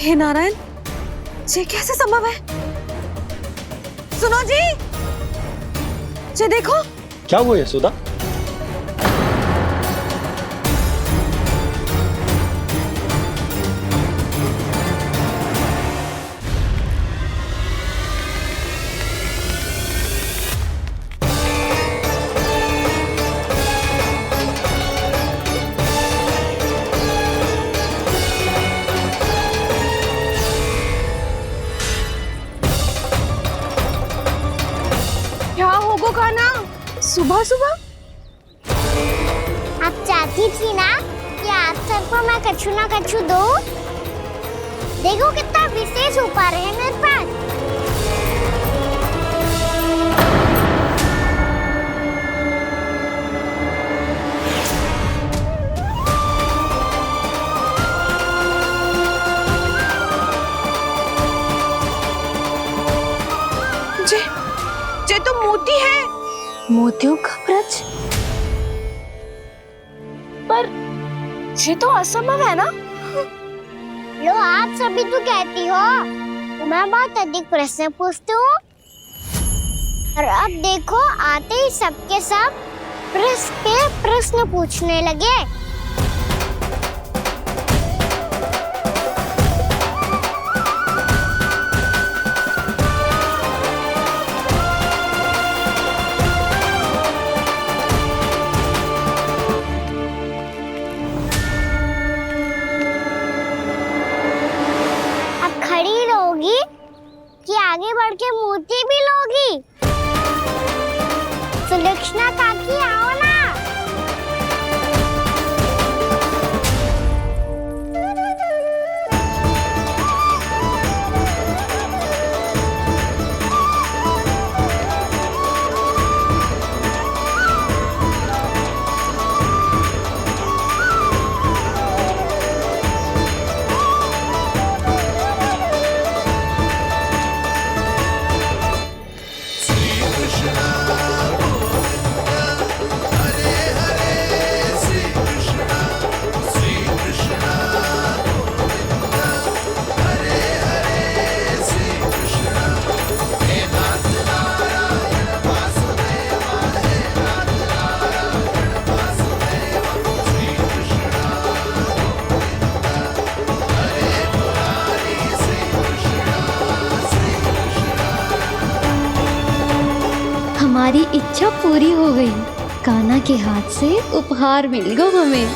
हे नारायण, ये कैसे संभव है? सुनो जी, ये देखो। क्या हुआ यशोदा? क्या होगा खाना सुबह सुबह? आप चाहती थी ना कि आज सबको मैं कछु ना कछु दूं? देखो कितना विशेष उपहार है मेरे पास। ये तो मोती है। मोतियों का ब्रज? पर ये तो असंभव है ना? लो, आप सभी तो कहती हो मैं बहुत अधिक प्रश्न पूछती हूँ, और अब देखो आते ही सबके सब प्रश्न पे प्रश्न पूछने लगे। कि आगे बढ़ के मोती भी लोगी? सुलक्षणा काकी आओ ना। हमारी इच्छा पूरी हो गई। कान्हा के हाथ से उपहार मिल गया हमें।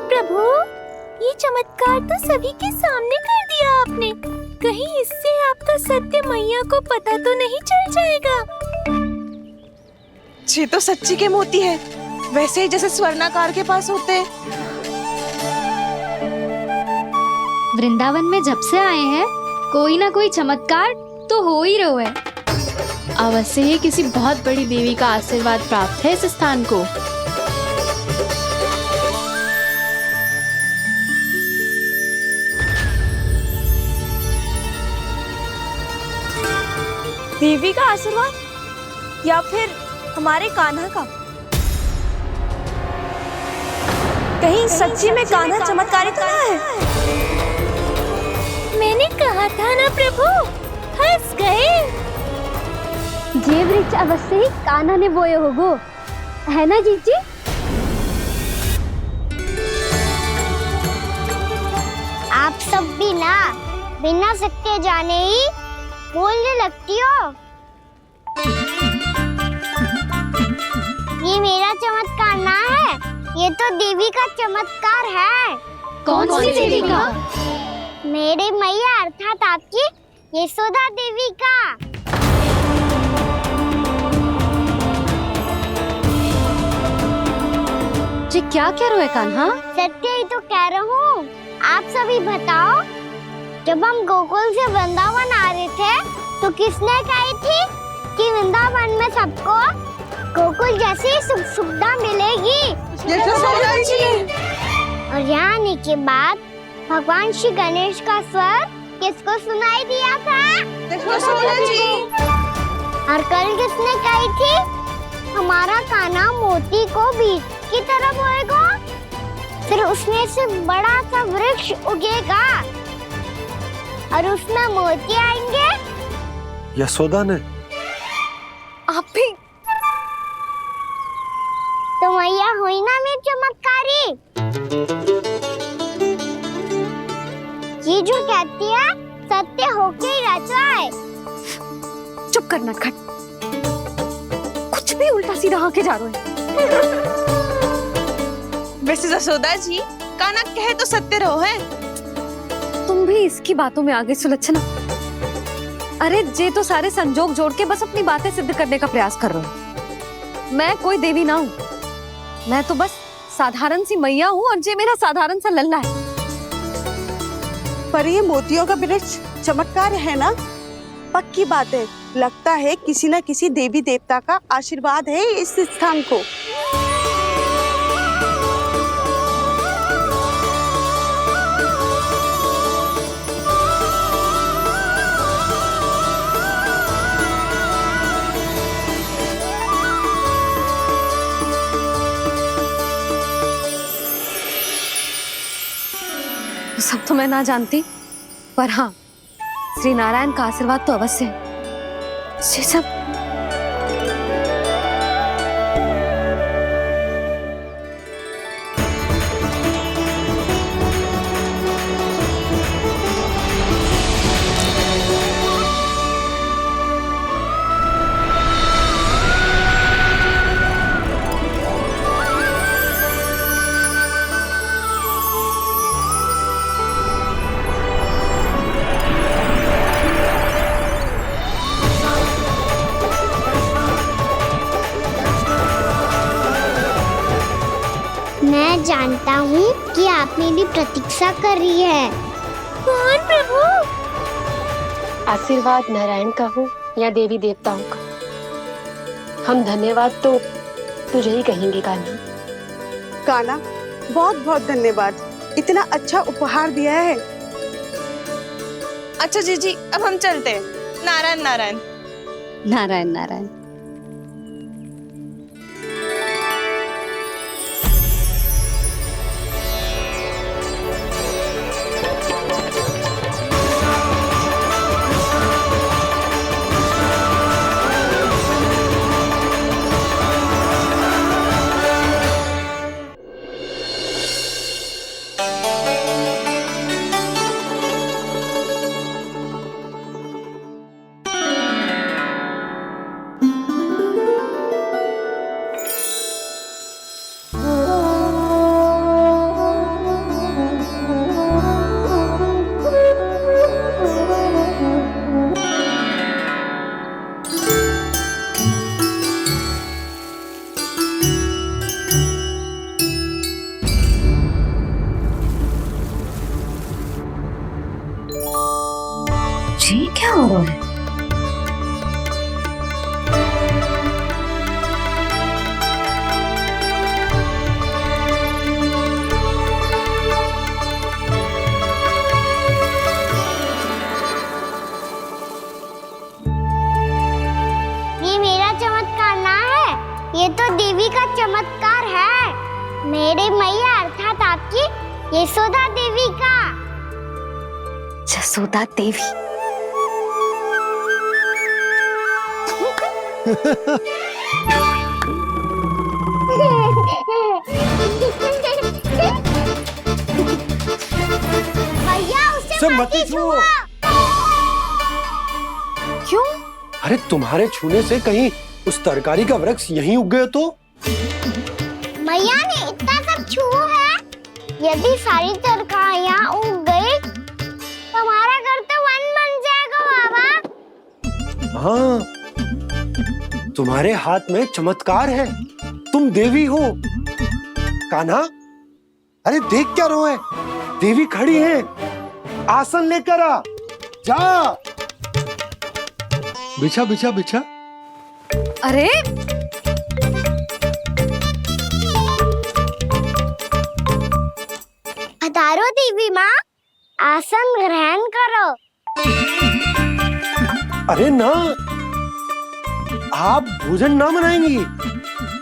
प्रभु, ये चमत्कार तो सभी के सामने कर दिया आपने। कहीं इससे आपका सत्य मैया को पता तो नहीं चल जाएगा? ये तो सच्ची के मोती है, वैसे ही जैसे स्वर्णाकार के पास होते। वृंदावन में जब से आए हैं कोई ना कोई चमत्कार तो हो ही रहा है। अवश्य ही किसी बहुत बड़ी देवी का आशीर्वाद प्राप्त है इस स्थान को। देवी का आशीर्वाद या फिर हमारे कान्हा का? कहीं सच्ची में कान्हा चमत्कारी तो ना है? मैंने कहा था ना प्रभु, फंस गए। ये वृक्ष अवश्य ही कान्हा ने बोए होगो, है ना जीजी? आप सब भी ना बिना सत्य जाने ही बोलने लगती हो। ये मेरा चमत्कार ना है, ये तो देवी का चमत्कार है। कौन सी देवी का? मेरे मैया अर्थात आपकी यशोदा देवी का। जी क्या कह रहे हो कान्हा? सत्य ही तो कह रहा हूँ। आप सभी बताओ, जब हम गोकुल से वृंदावन आ रहे थे तो किसने कही थी कि वृंदावन में सबको गोकुल जैसी सुख सुविधा मिलेगी? और यहाँ आने के बाद भगवान श्री गणेश का स्वर किसको सुनाई दिया था? और कल किसने कही थी हमारा कान्हा मोती को बीज की तरह बोएगा? फिर उसमें से बड़ा सा वृक्ष उगेगा और उसमें मोती आएंगे। यशोदा ने? आप भी? तो मैया हुई ना मेरी चमत्कारी। ये जो कहती है सत्य होके ही रहता है। चुप कर नटखट, कुछ भी उल्टा सीधा होके जा रहे हैं। वैसे यशोदा जी, कान्हा कहे तो सत्य रहो है। तुम भी इसकी बातों में आगे सुलझना। अरे जे तो सारे संजोग जोड़ के बस अपनी बातें सिद्ध करने का प्रयास कर रहे हो। मैं कोई देवी ना हूँ, मैं तो बस साधारण सी मैया हूँ और जे मेरा साधारण सा लल्ला है। पर ये मोतियों का वृक्ष चमत्कार है ना? पक्की बात है, लगता है किसी न किसी देवी देवता का आशीर्वाद है इस स्थान को। सब तो मैं ना जानती, पर हाँ, श्री नारायण का आशीर्वाद तो अवश्य है। ये सब मैं जानता हूँ कि आप मेरी प्रतीक्षा कर रही है। कौन प्रभु? आशीर्वाद नारायण का हो या देवी देवताओं का, हम धन्यवाद तो तुझे ही कहेंगे कान्हा। कान्हा, बहुत बहुत धन्यवाद, इतना अच्छा उपहार दिया है। अच्छा जीजी, अब हम चलते हैं। नारायण नारायण। नारायण नारायण। जी क्या हो रहा है? ये मेरा चमत्कार ना है, ये तो देवी का चमत्कार है। मेरी मैया अर्थात आपकी यशोदा देवी का। यशोदा देवी? भैया उसे मत छुओ। क्यों? अरे तुम्हारे छूने से कहीं उस तरकारी का वृक्ष यहीं उग गए तो? मैया ने इतना सब छुआ है, यदि सारी तरकारियां उग गई तो हमारा घर तो वन बन जाएगा बाबा। हाँ, तुम्हारे हाथ में चमत्कार है, तुम देवी हो। कान्हा, अरे देख क्या रोए, देवी खड़ी है, आसन लेकर आ, जा। बिछा बिछा बिछा। अरे पधारो देवी माँ, आसन ग्रहण करो। अरे ना, आप भोजन ना मनाएंगी,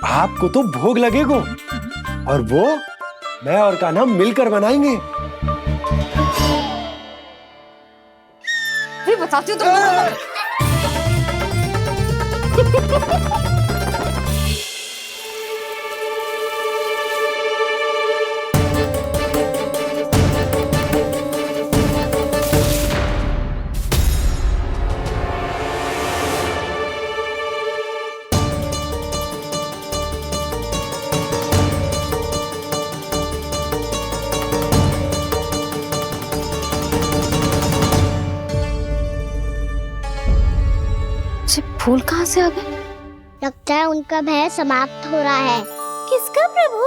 आपको तो भोग लगेगा और वो मैं और कान्हा मिलकर बनाएंगे। फिर बताती हूँ तुम। फूल कहाँ से आ गए? लगता है उनका भय समाप्त हो रहा है। किसका प्रभु?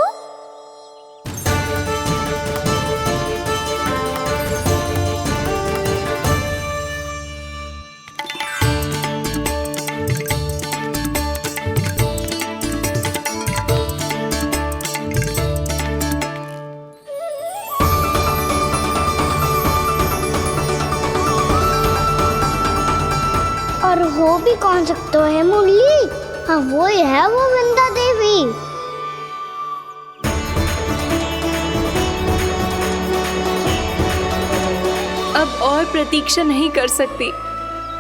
और हो भी कौन सकता है मुरली? हाँ वो ही है, वो वृंदा देवी। अब और प्रतीक्षा नहीं कर सकती।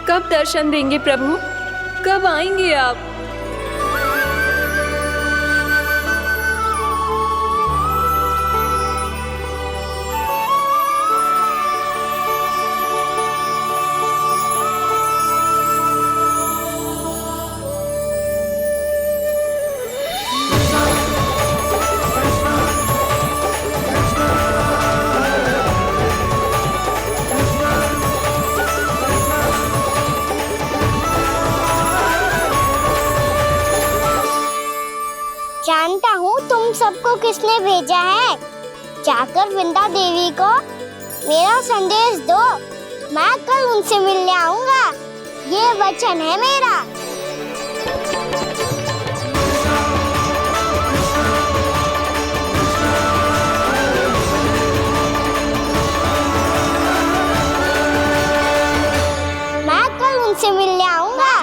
कब दर्शन देंगे प्रभु? कब आएंगे आप? जानता हूँ तुम सबको किसने भेजा है। जाकर वृंदा देवी को मेरा संदेश दो। मैं कल उनसे मिलने आऊंगा, ये वचन है मेरा। मैं कल उनसे मिलने आऊंगा,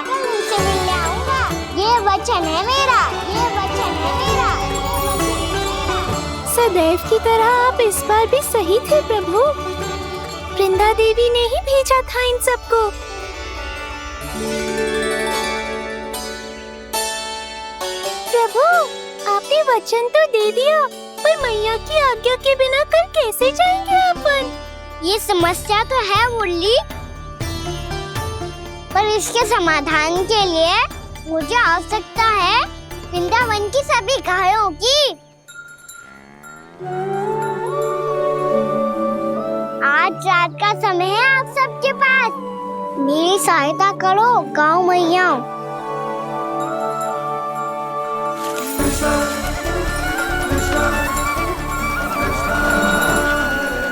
ये वचन है मेरा, ये वचन है मेरा। सदैव की तरह आप इस बार भी सही थे प्रभु। वृंदा देवी ने ही भेजा था इन सबको। प्रभु, आपने वचन तो दे दिया, पर मैया की आज्ञा के बिना कल कैसे जाएंगे अपन? ये समस्या तो है मुरली, पर इसके समाधान के लिए मुझे आवश्यकता है वृंदावन की सभी गायों की। आज रात का समय है आप सबके पास। मेरी सहायता करो गाँव मैया।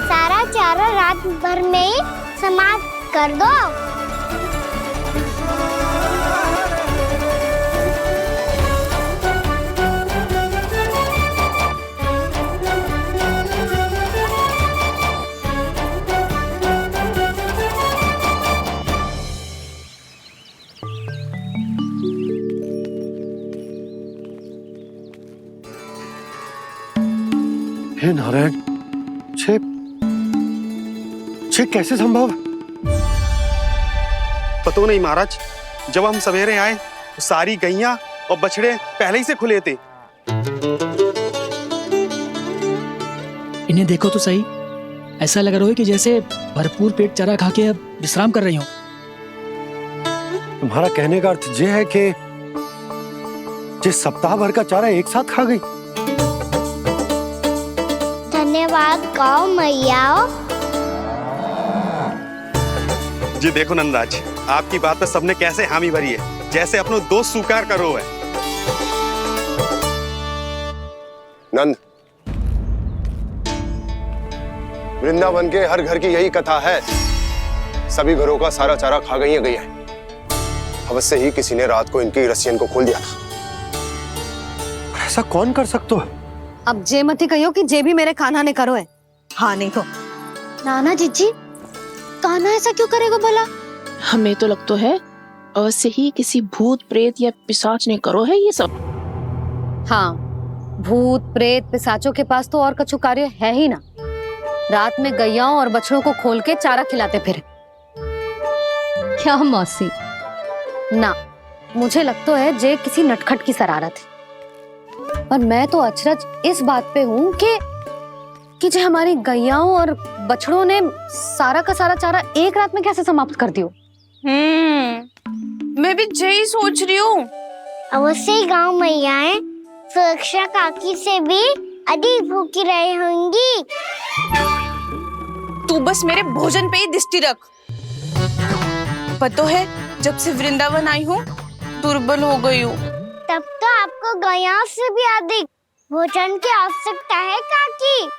सारा चारा रात भर में ही समाप्त कर दो। हे नारायण, छे कैसे संभव? पता नहीं महाराज, जब हम सवेरे आए तो सारी गैया और बछड़े पहले ही से खुले थे। इन्हें देखो तो सही, ऐसा लग रहा है कि जैसे भरपूर पेट चारा खा के अब विश्राम कर रही हूँ। तुम्हारा कहने का अर्थ यह है कि जिस सप्ताह भर का चारा एक साथ खा गई। धन्यवाद गाँव मैया। जी देखो नंदराज, आपकी बात पे सबने कैसे हामी भरी है, जैसे अपनो दोस्त स्वीकार करो है। नंद, वृंदावन के हर घर की यही कथा है। सभी घरों का सारा चारा खा गई है। अवश्य ही किसी ने रात को इनकी रस्सियन को खोल दिया था। ऐसा कौन कर सकता है? अब जे मती कहियो कि जे भी मेरे कान्हा ने करो है। हाँ नहीं तो नाना जीजी, कान्हा ऐसा क्यों करेगा भला? हमें तो लगता है अवश्य ही किसी भूत प्रेत या पिशाच ने करो है ये सब। हाँ, भूत प्रेत पिशाचों के पास तो और कछु कार्य है ही ना। रात में गैयाओं और बछड़ों को खोल के चारा खिलाते फिर। क्या मौसी? ना, मुझे लगता है जे किसी नटखट की शरारत है। पर मैं तो अचरज इस बात पे हूँ कि जो हमारी गैयाओं और बछड़ों ने सारा का सारा चारा एक रात में कैसे समाप्त कर दियो। मैं भी यही सोच रही हूँ। अवश्य गांव मैयाएं सुरक्षा काकी से भी अधिक भूखी रही होंगी। तू बस मेरे भोजन पे ही दृष्टि रख। पता है जब से वृंदावन आई हूँ दुर्बल हो गई हूँ। तब तो आपको गैयाओं से भी अधिक भोजन की आवश्यकता है काकी।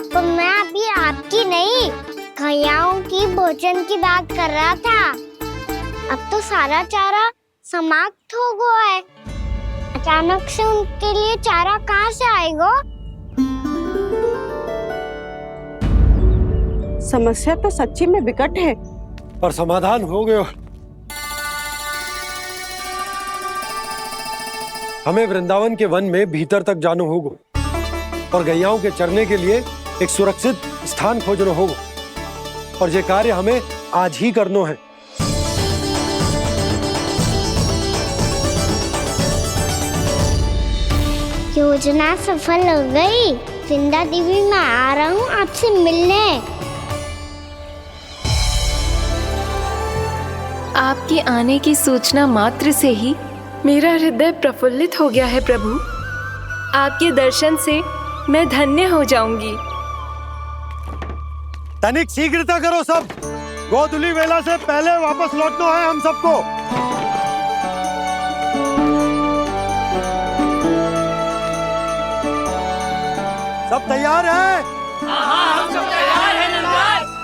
तो मैं अभी आपकी नहीं गैयाओं की भोजन की बात कर रहा था। अब तो सारा चारा समाप्त हो गया है। अचानक से उनके लिए चारा कहाँ से आएगा? समस्या तो सच्ची में विकट है, पर समाधान हो गयो। हमें वृंदावन के वन में भीतर तक जाना होगा और गैयाओं के चरने के लिए एक सुरक्षित स्थान खोजना होगा, और ये कार्य हमें आज ही करना है। योजना सफल हो गई। वृंदा देवी, मैं आ रहा हूँ आपसे मिलने। आपके आने की सूचना मात्र से ही मेरा हृदय प्रफुल्लित हो गया है प्रभु। आपके दर्शन से मैं धन्य हो जाऊंगी। तनिक शीघ्रता करो सब, गोधुली वेला से पहले वापस लौटना है हम सबको। सब तैयार है? हाँ, हम सब तैयार हैं नंदराज।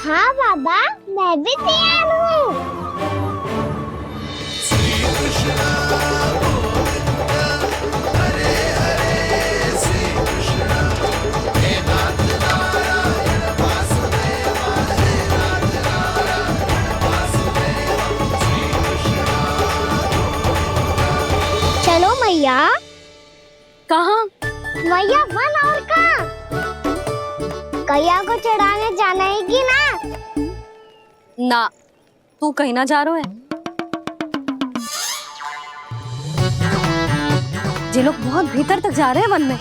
हाँ बाबा, मैं भी तैयार हूँ। चलो मैया। कहाँ? मैया वन और कहाँ? गैया को चढ़ाने जाना है कि ना? ना, तू कहीं ना जा रहा है। ये लोग बहुत भीतर तक जा रहे हैं वन में।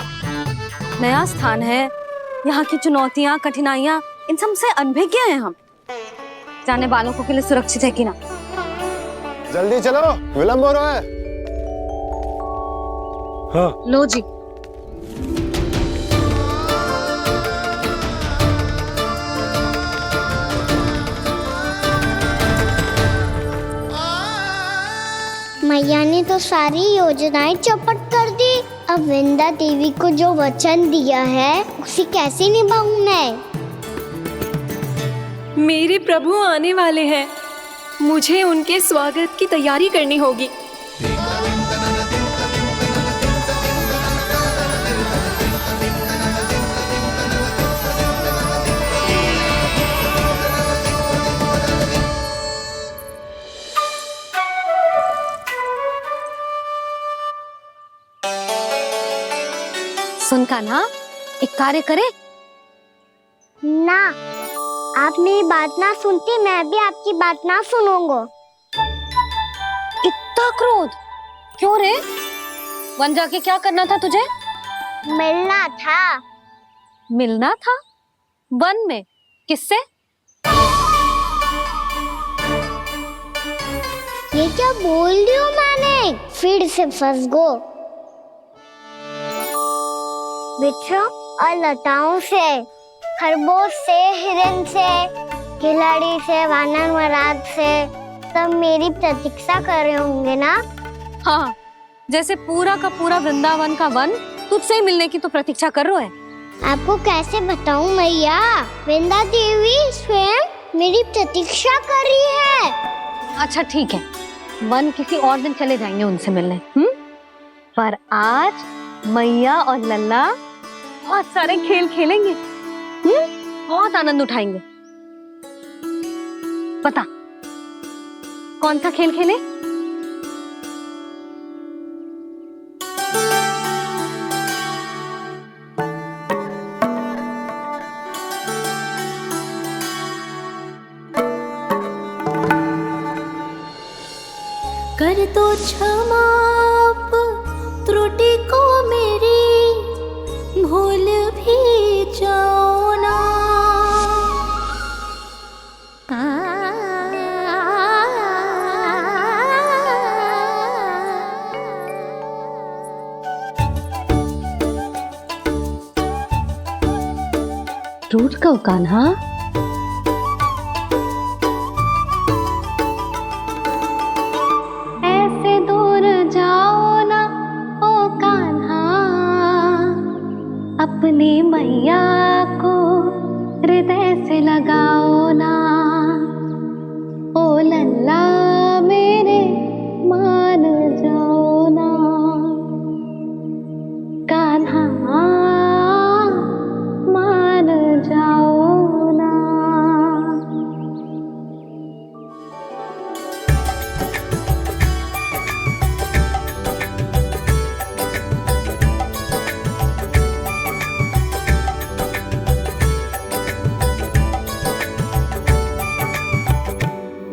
नया स्थान है, यहाँ की चुनौतियाँ कठिनाइयाँ इन सब से अनभिज्ञ हैं हम। जाने वालों को के लिए सुरक्षित है कि ना? जल्दी चलो, विलंब हो रहा है। हाँ। लो जी। मैया ने तो सारी योजनाएं चौपट कर दी। अब वृंदा देवी को जो वचन दिया है उसे कैसे निभाऊं मैं? मेरे प्रभु आने वाले हैं, मुझे उनके स्वागत की तैयारी करनी होगी। सुन कान्हा, एक कार्य करे ना, आप मेरी बात ना सुनती, मैं भी आपकी बात ना सुनूंगा। इतना क्रोध क्यों रे? वन जाके क्या करना था तुझे? मिलना था। मिलना था? वन में? किससे? ये क्या बोल रही हूँ मैंने? फिर से फंस गो। बिच्छू और लताओं से, खरगोश से, हिरन से, खिलाड़ी से, वानर महाराज से, सब मेरी प्रतीक्षा कर रहे होंगे ना? हाँ, जैसे पूरा का पूरा वृंदावन का वन तुझसे ही मिलने की तो प्रतीक्षा कर रहा है। आपको कैसे बताऊं मैया? वृंदा देवी स्वयं मेरी प्रतीक्षा कर रही है। अच्छा ठीक है, वन किसी और दिन चले जाएंगे उनसे मिलने। पर आज मैया और लल्ला बहुत सारे खेल खेलेंगे। बहुत आनंद उठाएंगे। बता, कौन सा खेल खेले? कर दो क्षमा त्रुटि को मेरी, भूल भी जाओ ना। रूठ कहो कान्हा। ऐसे दूर जाओ ना ओ कान्हा, अपनी मैया को हृदय से लगाओ ना। ओ लल्ला मेरे मान जाओ ना, कान्हा मान जाओ ना।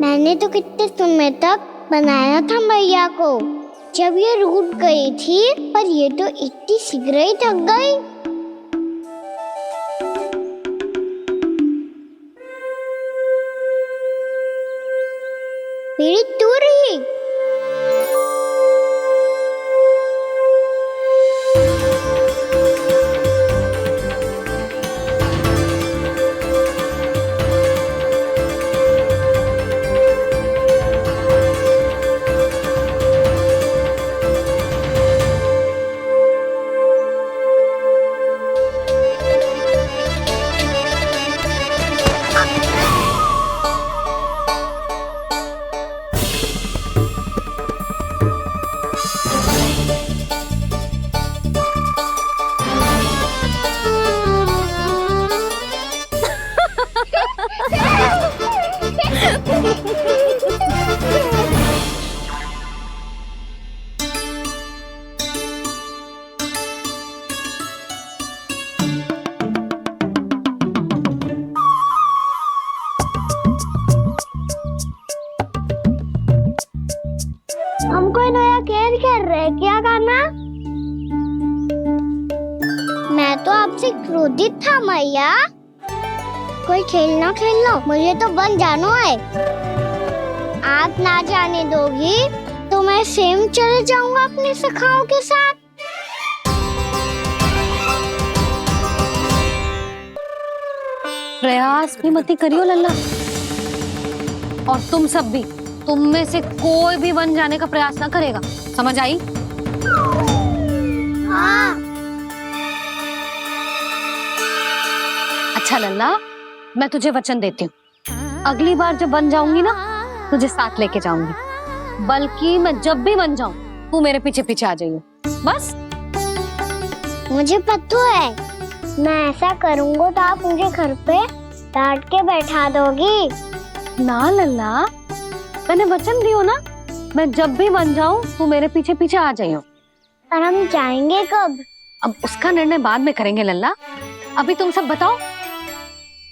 मैंने तो कितने समय तक बनाया था मैया को, जब ये रूठ गई थी, पर ये तो इतनी शीघ्र ही थक गई। मेरी तू रही। हमको नया खेल खेल रहे क्या करना? मैं तो आपसे क्रोधित था मैया। कोई खेलना खेलना, मुझे तो बन जाना है। आप ना जाने दोगी तो मैं सेम चले जाऊंगा अपने सखाओं के साथ। प्रयास भी मत करियो लल्ला, और तुम सब भी, तुम में से कोई भी वन जाने का प्रयास ना करेगा, समझ आई? हाँ। अच्छा लल्ला, मैं तुझे वचन देती हूँ, अगली बार जब बन जाऊंगी ना, तुझे साथ लेके जाऊंगी। बल्कि मैं जब भी बन जाऊं, तू मेरे पीछे पीछे आ जाइए, बस। मुझे पता है, मैं ऐसा करूंगा तो आप मुझे घर पे डांट के बैठा दोगी। ना लल्ला, मैंने वचन दियो ना, मैं जब भी बन जाऊं, तू मेरे पीछे पीछे आ जाइयो। और हम जाएंगे कब? अब उसका निर्णय बाद में करेंगे लल्ला। अभी तुम सब बताओ,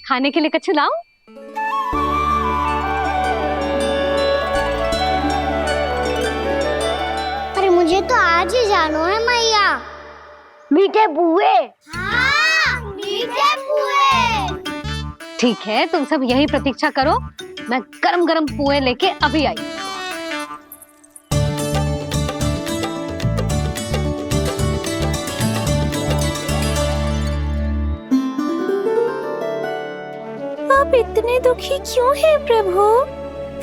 खाने के लिए कुछ लाऊं? अरे मुझे तो आज ही जाना है मैया। मीठे बुए। हाँ, मीठे बुए। ठीक है, तुम सब यही प्रतीक्षा करो, मैं गरम गरम पुए लेके अभी आई। आप इतने दुखी क्यों हैं प्रभु?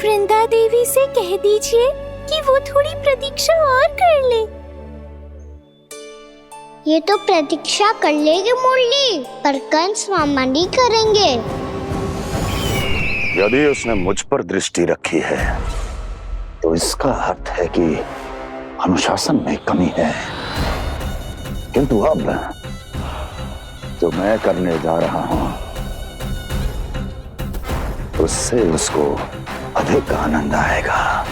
वृंदा देवी से कह दीजिए कि वो थोड़ी प्रतीक्षा और कर ले। ये तो प्रतीक्षा कर लेगी मुरली, पर कंस मामा नहीं करेंगे। यदि उसने मुझ पर दृष्टि रखी है, तो इसका अर्थ है कि अनुशासन में कमी है। किंतु अब जो मैं करने जा रहा हूं, उससे उसको अधिक आनंद आएगा।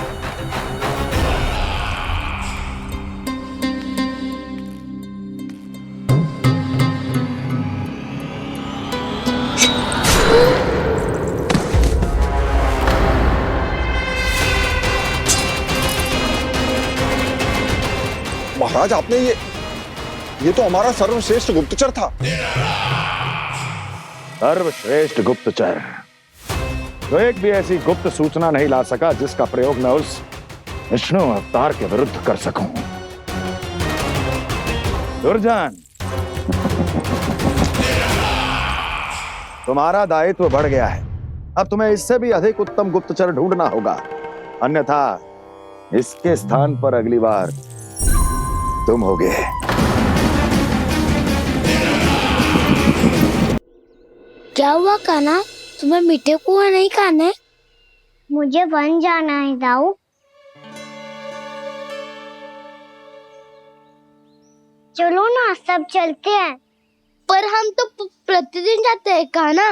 महाराज, आपने ये तो हमारा सर्वश्रेष्ठ गुप्तचर था। सर्वश्रेष्ठ गुप्तचर तो एक भी ऐसी गुप्त सूचना नहीं ला सका जिसका प्रयोग मैं उस विष्णु अवतार के विरुद्ध कर सकूं। दुर्जन, तुम्हारा दायित्व बढ़ गया है। अब तुम्हें इससे भी अधिक उत्तम गुप्तचर ढूंढना होगा, अन्यथा इसके स्थान पर अगली बार तुम होगे। क्या हुआ कान्हा, तुम्हें मीठे कुआं नहीं खाने? मुझे वन जाना है दाऊ। चलो ना, सब चलते हैं। पर हम तो प्रतिदिन जाते हैं कान्हा।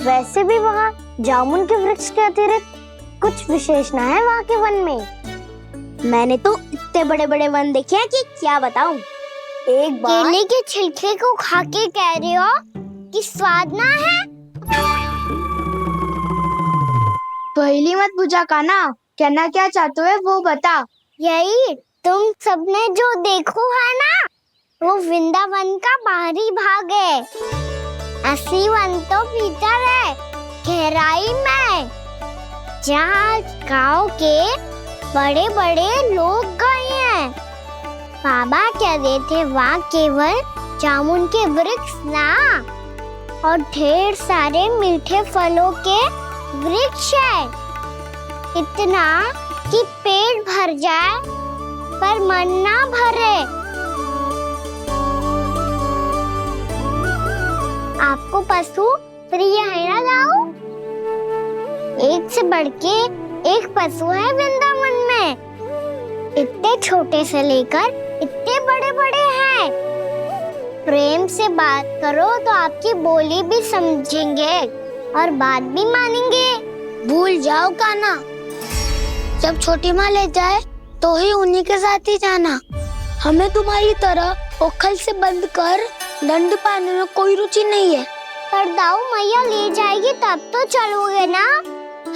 वैसे भी वहाँ जामुन के वृक्ष के अतिरिक्त कुछ विशेष ना है वहाँ के वन में। मैंने तो इतने बड़े बड़े वन देखे हैं कि क्या बताऊं। एक बार केले के छिलके को खा के कह रहे हो कि स्वाद ना है? पहली मत बुझा कान्हा, कहना क्या चाहते हो वो बता। यही तुम सबने जो देखो है ना, वो वृंदावन का बाहरी भाग है। असली वन तो भीतर है, गहराई में, जहाँ गांव के बड़े बड़े लोग गए हैं। बाबा कह रहे थे वहाँ केवल जामुन के वृक्ष ना, और ढेर सारे मीठे फलों के वृक्ष है। इतना कि पेट भर जाए पर मन ना भरे। आपको पशु प्रिय है ना दाऊ? एक से बढ़ के एक पशु है वृंदावन में। इतने छोटे से लेकर इतने बड़े बड़े हैं। प्रेम से बात करो तो आपकी बोली भी समझेंगे और बात भी मानेंगे। भूल जाओ कान्हा, जब छोटी माँ ले जाए तो ही उन्हीं के साथ ही जाना। हमें तुम्हारी तरह ओखल से बंद कर दंड पाने में कोई रुचि नहीं है। पर दाऊ मैया ले जाएगी तब तो चलोगे ना?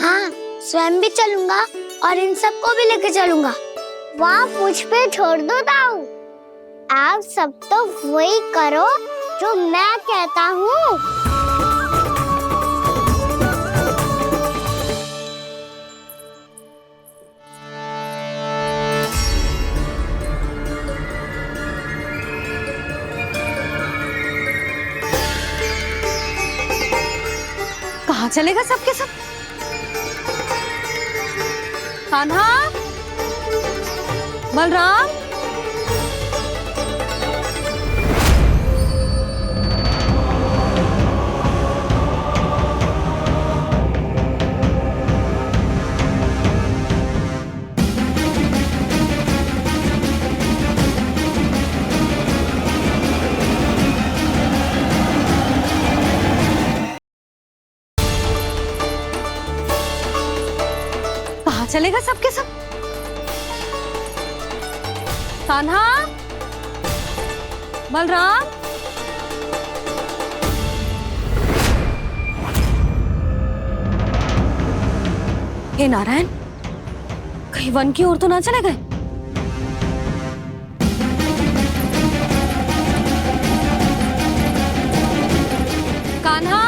हाँ, स्वयं भी चलूंगा और इन सबको भी लेके चलूंगा। वाह, मुझ पे छोड़ दो दाऊ। आप सब तो वही करो जो मैं कहता हूँ। कहाँ चलेगा सबके सब? कान्हा, बलराम, कहाँ चलेगा सबके सब? कान्हा, बलराम, हे नारायण, कहीं वन की ओर तो ना चले गए? कान्हा,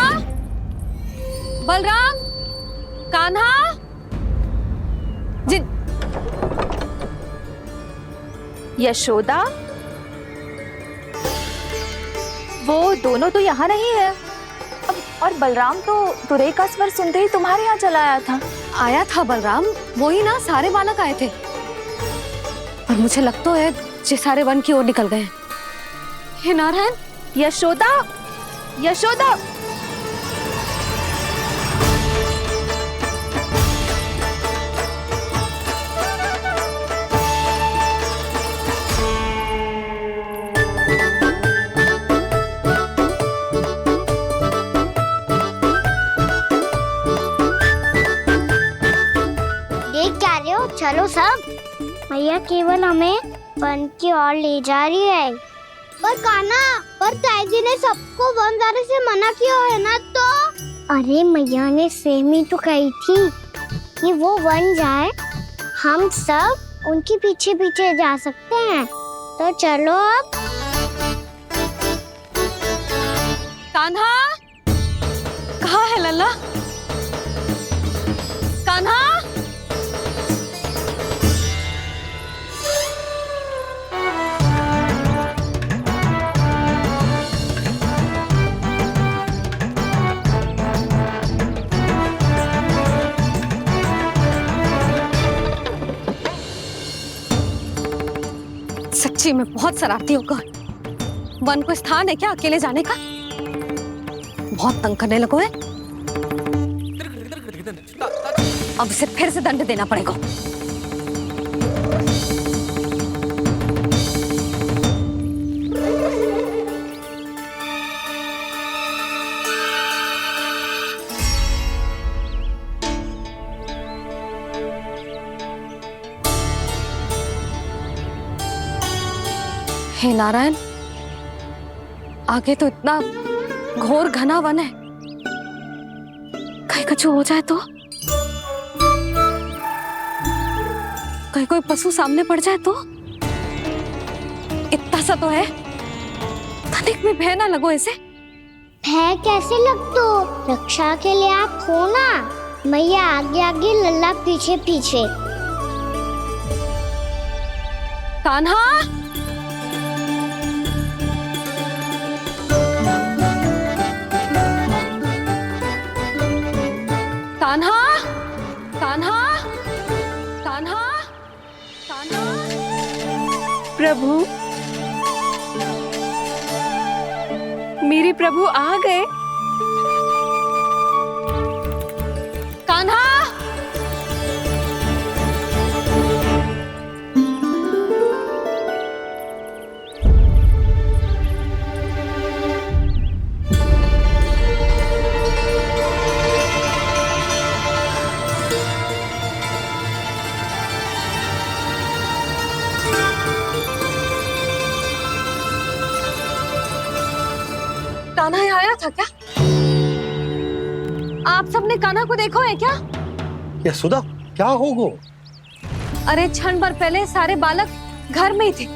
बलराम, कान्हा, जिन यशोदा, वो दोनों तो यहाँ नहीं है। और बलराम तो तुरई का स्वर सुनते ही तुम्हारे यहाँ चला आया था। आया था बलराम, वही ना सारे बालक आए थे। पर मुझे लगता है ये सारे वन की ओर निकल गए। हे नारायण, यशोदा, यशोदा, चलो सब, मैया केवल हमें वन की ओर ले जा रही है। पर कान्हा, पर ताईजी ने सबको वन जाने से मना किया है ना तो? अरे मैया ने सेम ही तो कही थी कि वो वन जाए, हम सब उनके पीछे पीछे जा सकते हैं। तो चलो अब। कान्हा, कहाँ है लल्ला? कान्हा, सच्ची में बहुत शरारती होगा। वन को स्थान है क्या अकेले जाने का? बहुत तंग करने लगो है। अब इसे फिर से दंड देना पड़ेगा। हे नारायण, आगे तो इतना घोर घना वन है, कहीं कुछ हो जाए तो? कहीं कोई पशु सामने पड़ जाए तो? इतना सा तो है, तनिक भी भय ना लगो इसे। भय कैसे लग तो? रक्षा के लिए आप हो ना। मैया आगे आगे, लल्ला पीछे पीछे। कान्हा, कान्हा, कान्हा, कान्हा, कान्हा। प्रभु, मेरे प्रभु आ गए। कान्हा, कान्हा यहाँ आया था क्या? आप सबने कान्हा को देखो है क्या? यशोदा, क्या हो गो? अरे क्षण भर पहले सारे बालक घर में ही थे।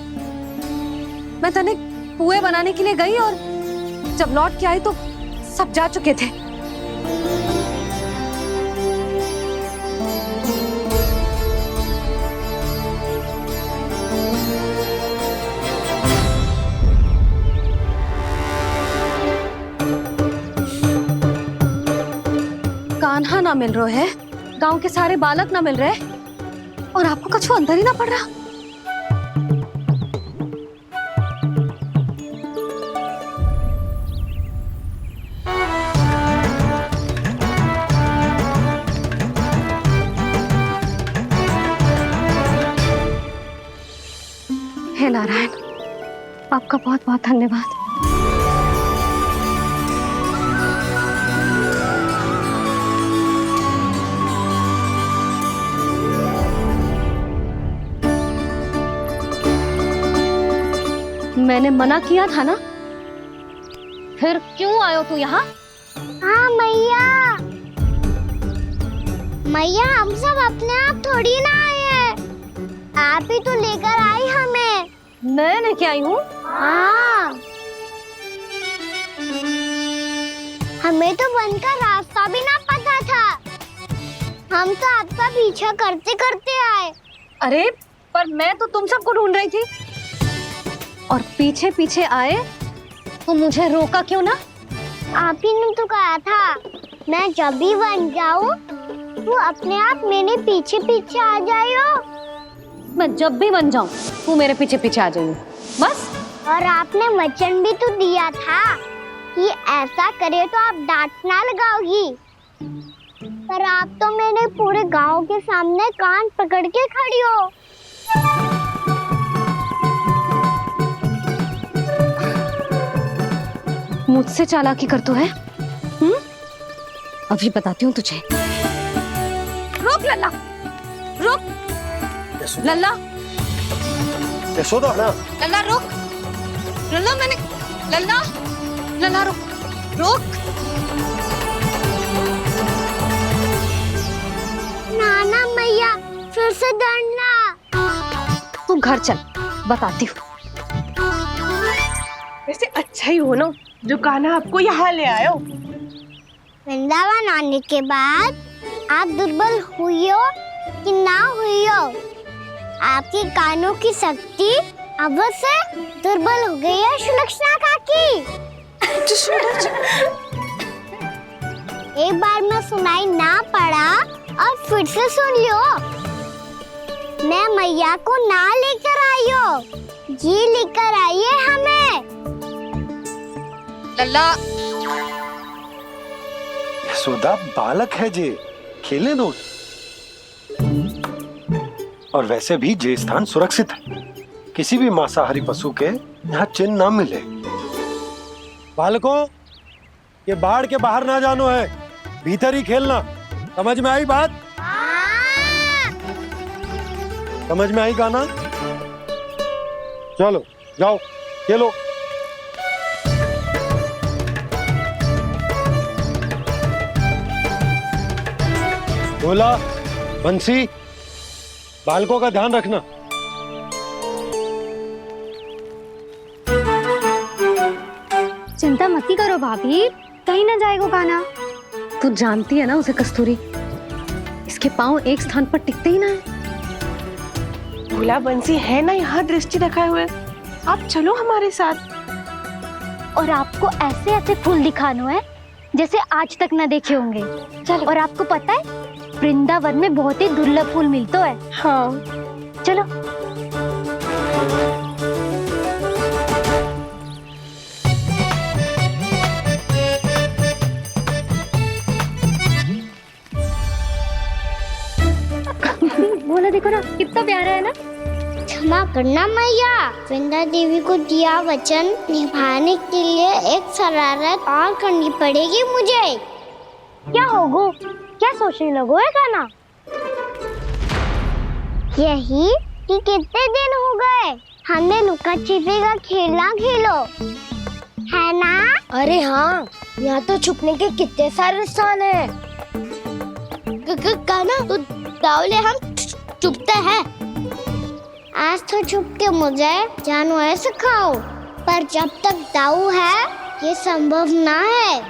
मैं तनिक पुए बनाने के लिए गई और जब लौट के आई तो सब जा चुके थे। कान्हा ना मिल रहा है, गांव के सारे बालक ना मिल रहे, और आपको कुछ अंदर ही ना पड़ रहा। हे नारायण, आपका बहुत बहुत धन्यवाद। मैंने मना किया था ना, फिर क्यों आयो तू यहाँ? हाँ मैया, मैया हम सब अपने आप थोड़ी ना आए हैं, आप ही तो लेकर आई हमें। मैं लेके आई हूँ? हाँ, हमें तो वन का रास्ता भी ना पता था, हम तो आपका पीछा करते करते आए। अरे पर मैं तो तुम सबको ढूंढ रही थी, और पीछे पीछे आए तो मुझे रोका क्यों ना? आप ही ने तो कहा था मैं जब भी बन जाऊं तो अपने आप मेरे पीछे पीछे आ जाइयो। मैं जब भी बन जाऊं तू मेरे पीछे पीछे आ जाइयो, बस। और आपने वचन भी तो दिया था कि ऐसा करे तो आप डांट ना लगाओगी, पर आप तो मेरे पूरे गांव के सामने कान पकड़ के खड़ी हो। मुझसे चालाकी कर तो है? अभी बताती हूँ तुझे। रुक लल्ला, रुक। लल्ला यशोदा ना लल्ला रुक, लल्ला मैंने लल्ला लल्ला रुक रुक। नाना मैया फिर से डरना। तू घर चल, बताती हूँ। वैसे अच्छा ही हो ना जो कान्हा आपको यहाँ ले आयो। वृंदावन आने के बाद आप दुर्बल हुई हो कि ना हुई हो, आपके कानों की शक्ति अब से दुर्बल हो गई है सुलक्षणा काकी। एक बार में सुनाई ना पड़ा और फिर से सुन लो। मैं मैया को ना लेकर आई हो, जी लेकर आई है हमें। लल्ला यशोदा बालक है जे, खेलने दो। और वैसे भी जे स्थान सुरक्षित है, किसी भी मांसाहारी पशु के यहाँ चिन्ह ना मिले। बालकों, ये बाढ़ के बाहर ना जानो है, भीतर ही खेलना। समझ में आई बात? समझ में आई कान्हा? चलो जाओ खेलो। बोला बंसी, बालकों का ध्यान रखना। चिंता मत करो भाभी, कहीं ना जाएगा कान्हा। तू जानती है ना उसे कस्तूरी, इसके पांव एक स्थान पर टिकते ही ना है। भोला बंसी है ना यहाँ दृष्टि रखाए हुए, आप चलो हमारे साथ। और आपको ऐसे ऐसे फूल दिखानो है जैसे आज तक ना देखे होंगे। चलो। और आपको पता है वृंदावन में बहुत ही दुर्लभ फूल मिलते हैं। हाँ चलो। बोला देखो ना कितना प्यारा है ना। क्षमा करना मैया, वृंदा देवी को दिया वचन निभाने के लिए एक शरारत और करनी पड़ेगी मुझे। क्या होगो, क्या सोचने लगो है कान्हा? यही कि कितने दिन हो गए हमने लुका छिपी का खेलना खेलो, है ना? अरे हाँ, यहाँ तो छुपने के कितने सारे स्थान है। कान्हा तो दावले हम छुपते हैं। आज तो छुप के मुझे जानवर सिखाओ, पर जब तक दाऊ है ये संभव ना है।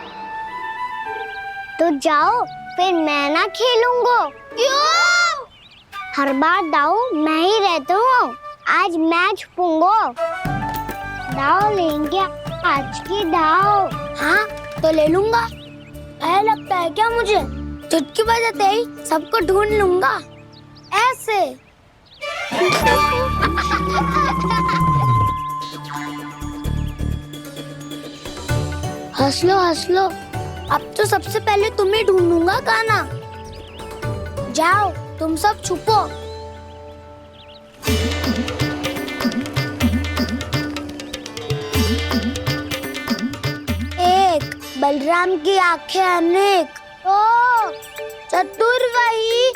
तो जाओ, फिर मैं ना खेलूंगा। क्यों? हर बार दाऊ मैं ही रहता हूँ, आज मैं छुपूंगा। दाऊ लेंगे आज की दाऊ। हाँ तो ले लूंगा। ऐसा लगता है क्या मुझे? चुटकी बजाते ही सबको ढूंढ लूंगा ऐसे। हंस लो, अब तो सबसे पहले तुम्हें ढूंढूंगा कान्हा। जाओ तुम सब छुपो। एक बलराम की आंखें अनेक। ओ चतुर वही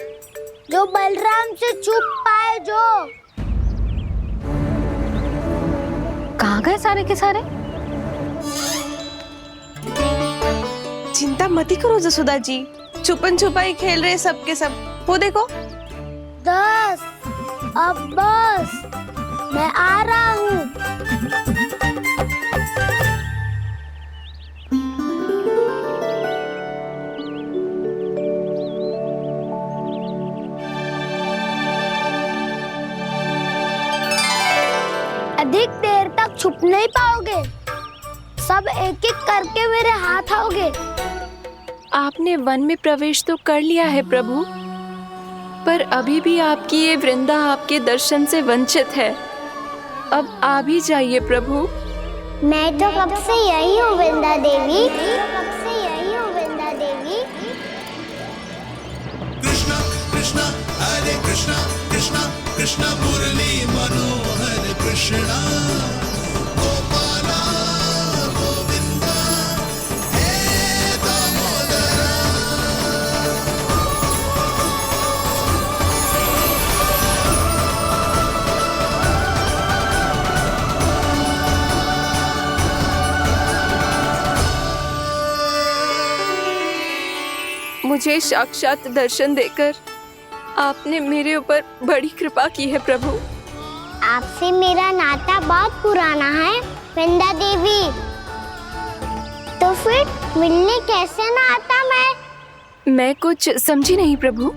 जो बलराम से छुप पाए। जो कहाँ गए सारे के सारे? चिंता मत करो जसोदा जी, छुपन छुपाई खेल रहे सब के सब। वो देखो 10 अब बस, मैं आ रहा हूँ। अधिक देर तक छुप नहीं पाओगे, सब एक एक करके मेरे हाथ आओगे। आपने वन में प्रवेश तो कर लिया है प्रभु, पर अभी भी आपकी ये वृंदा आपके दर्शन से वंचित है। अब आ भी जाइए प्रभु। मैं तो कब से यही हूँ वृंदा देवी, कब से यही हूँ वृंदा देवी। कृष्णा कृष्णा हरे कृष्णा, कृष्णा कृष्णा मुरली मनोहर कृष्णा। गोपाला गोविंदा हे दामोदरा। मुझे साक्षात दर्शन देकर आपने मेरे ऊपर बड़ी कृपा की है प्रभु। आपसे मेरा नाता बहुत पुराना है वृंदा देवी, तो फिर मिलने कैसे ना आता मैं कुछ समझी नहीं प्रभु।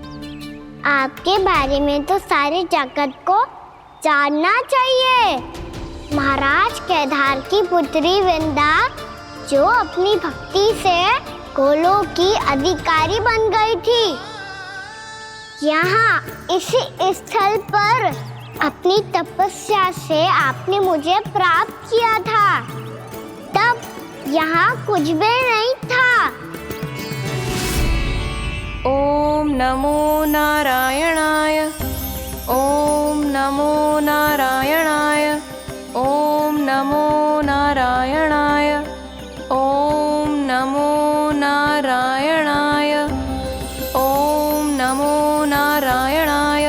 आपके बारे में तो सारे जगत को जानना चाहिए। महाराज केदार की पुत्री वृंदा जो अपनी भक्ति से गोलोक की अधिकारी बन गई थी, यहाँ इसी स्थल पर अपनी तपस्या से आपने मुझे प्राप्त किया था। तब यहाँ कुछ भी नहीं था। ओम नमो नारायणाय, ओम नमो नारायणाय, ओम नमो नारायणाय, ओम नमो नारायणाय, ओम नमो नारायणाय,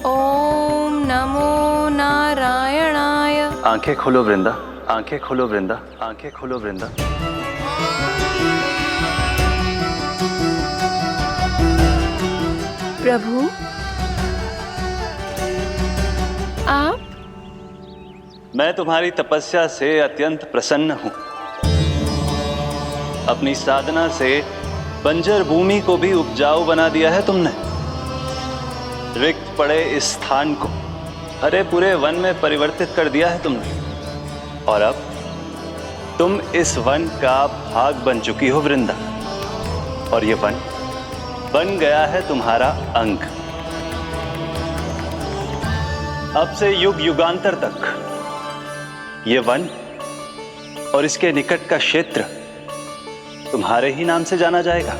ओम नमो नारायणाय। आंखें खोलो वृंदा, आंखें खोलो वृंदा, आंखें खोलो वृंदा। प्रभु आप? मैं तुम्हारी तपस्या से अत्यंत प्रसन्न हूं। अपनी साधना से बंजर भूमि को भी उपजाऊ बना दिया है तुमने। रिक्त पड़े इस स्थान को हरे पूरे वन में परिवर्तित कर दिया है तुमने, और अब तुम इस वन का भाग बन चुकी हो वृंदा, और ये वन बन गया है तुम्हारा अंग। अब से युग युगांतर तक ये वन और इसके निकट का क्षेत्र तुम्हारे ही नाम से जाना जाएगा।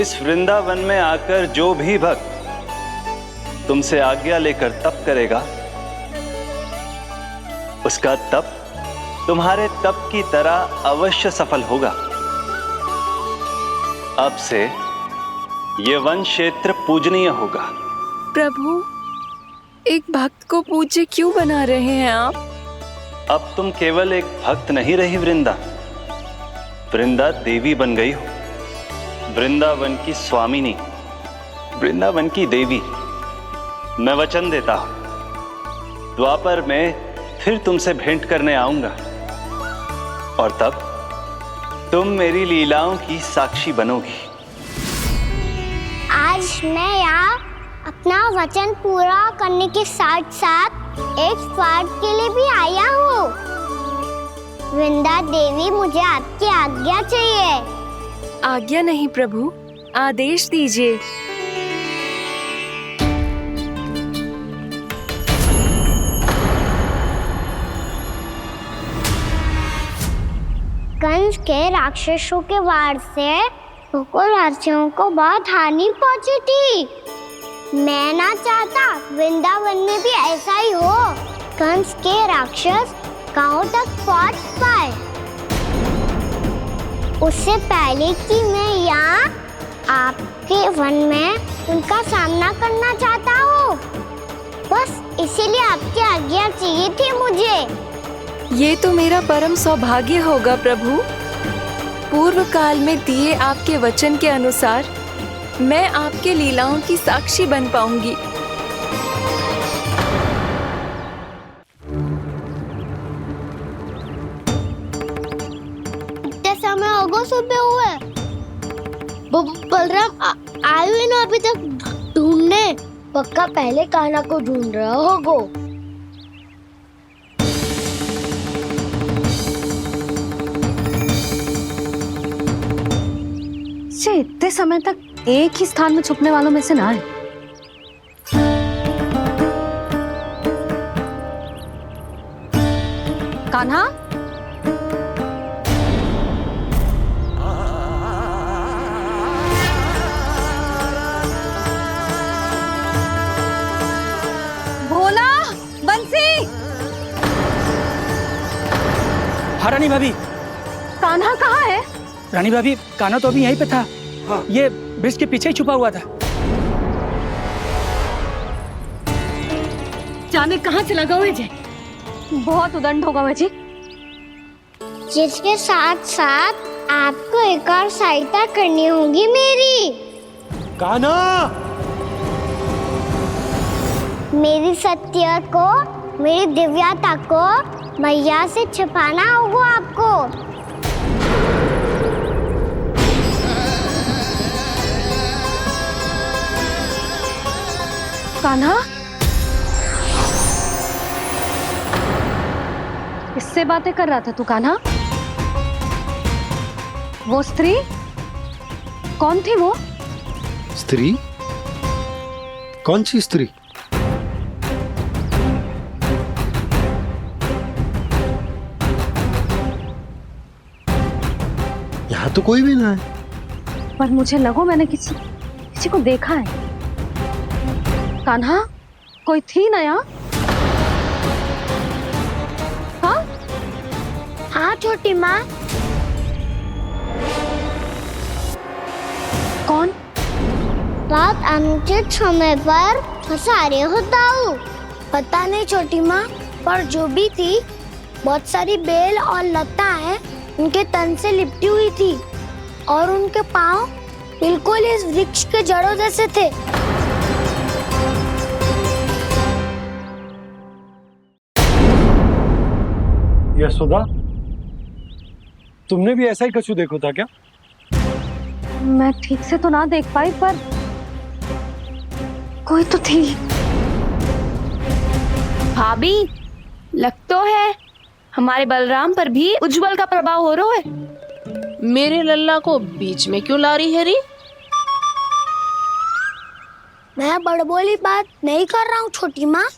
इस वृंदावन में आकर जो भी भक्त तुमसे आज्ञा लेकर तप करेगा, उसका तप तुम्हारे तप की तरह अवश्य सफल होगा। अब से ये वन क्षेत्र पूजनीय होगा। प्रभु, एक भक्त को पूज्य क्यों बना रहे हैं आप? अब तुम केवल एक भक्त नहीं रही वृंदा, वृंदा देवी बन गई हो। वृंदावन की स्वामिनी, वृंदावन की देवी। मैं वचन देता हूं, द्वापर में फिर तुमसे भेंट करने आऊंगा, और तब तुम मेरी लीलाओं की साक्षी बनोगी। आज मैं यहाँ अपना वचन पूरा करने के साथ साथ एक स्वार्थ के लिए भी आया हूँ। वृंदा देवी, मुझे आपकी आज्ञा चाहिए। आज्ञा नहीं प्रभु, आदेश दीजिए। कंस के राक्षसों के वार से गोकुलवासियों को बहुत हानि पहुंची थी। मैं ना चाहता वृंदावन में भी ऐसा ही हो। कंस के राक्षस गांव तक पहुंच पाए, उससे पहले कि मैं यहाँ आपके वन में उनका सामना करना चाहता हूँ। बस इसीलिए आपकी आज्ञा चाहिए थी मुझे। ये तो मेरा परम सौभाग्य होगा प्रभु। पूर्व काल में दिए आपके वचन के अनुसार मैं आपके लीलाओं की साक्षी बन पाऊंगी। इतने समय होगा सुबह हुए, बलराम आए ना अभी तक ढूंढने। पक्का पहले कान्हा को ढूंढ रहा होगा। इतने समय तक एक ही स्थान में छुपने वालों में से ना है। कान्हा, भोला, बंसी। हाँ रानी भाभी। कान्हा कहाँ है? रानी भाभी, कान्हा तो अभी यहीं पे था। हाँ। ये ब्रिज के पीछे ही छुपा हुआ था। जाने कहाँ चला गया है? बहुत उदंड होगा वजी। जिसके साथ साथ आपको एक और सहायता करनी होगी मेरी। कान्हा, मेरी सत्य को, मेरी दिव्यता को मैया से छिपाना होगा आपको। कान्हा, किससे बातें कर रहा था तू कान्हा? वो स्त्री कौन थी? वो स्त्री? कौन सी स्त्री? यहाँ तो कोई भी ना है। पर मुझे लगो मैंने किसी को देखा है। कान्हा, कोई थी ना यहाँ? हाँ हाँ छोटी माँ। कौन? रात अनुचित समय पर फंसा रहे हो दाऊ। पता नहीं छोटी माँ, पर जो भी थी बहुत सारी बेल और लताएं उनके तन से लिपटी हुई थी और उनके पांव बिल्कुल इस वृक्ष के जड़ों जैसे थे। यशोदा, तुमने भी ऐसा ही कछु देखो था क्या? मैं ठीक से तो ना देख पाई, पर कोई तो थी। भाभी, लग तो है हमारे बलराम पर भी उज्जवल का प्रभाव हो रहा है। मेरे लल्ला को बीच में क्यों ला रही है री? मैं बड़बोली बात नहीं कर रहा हूँ छोटी माँ।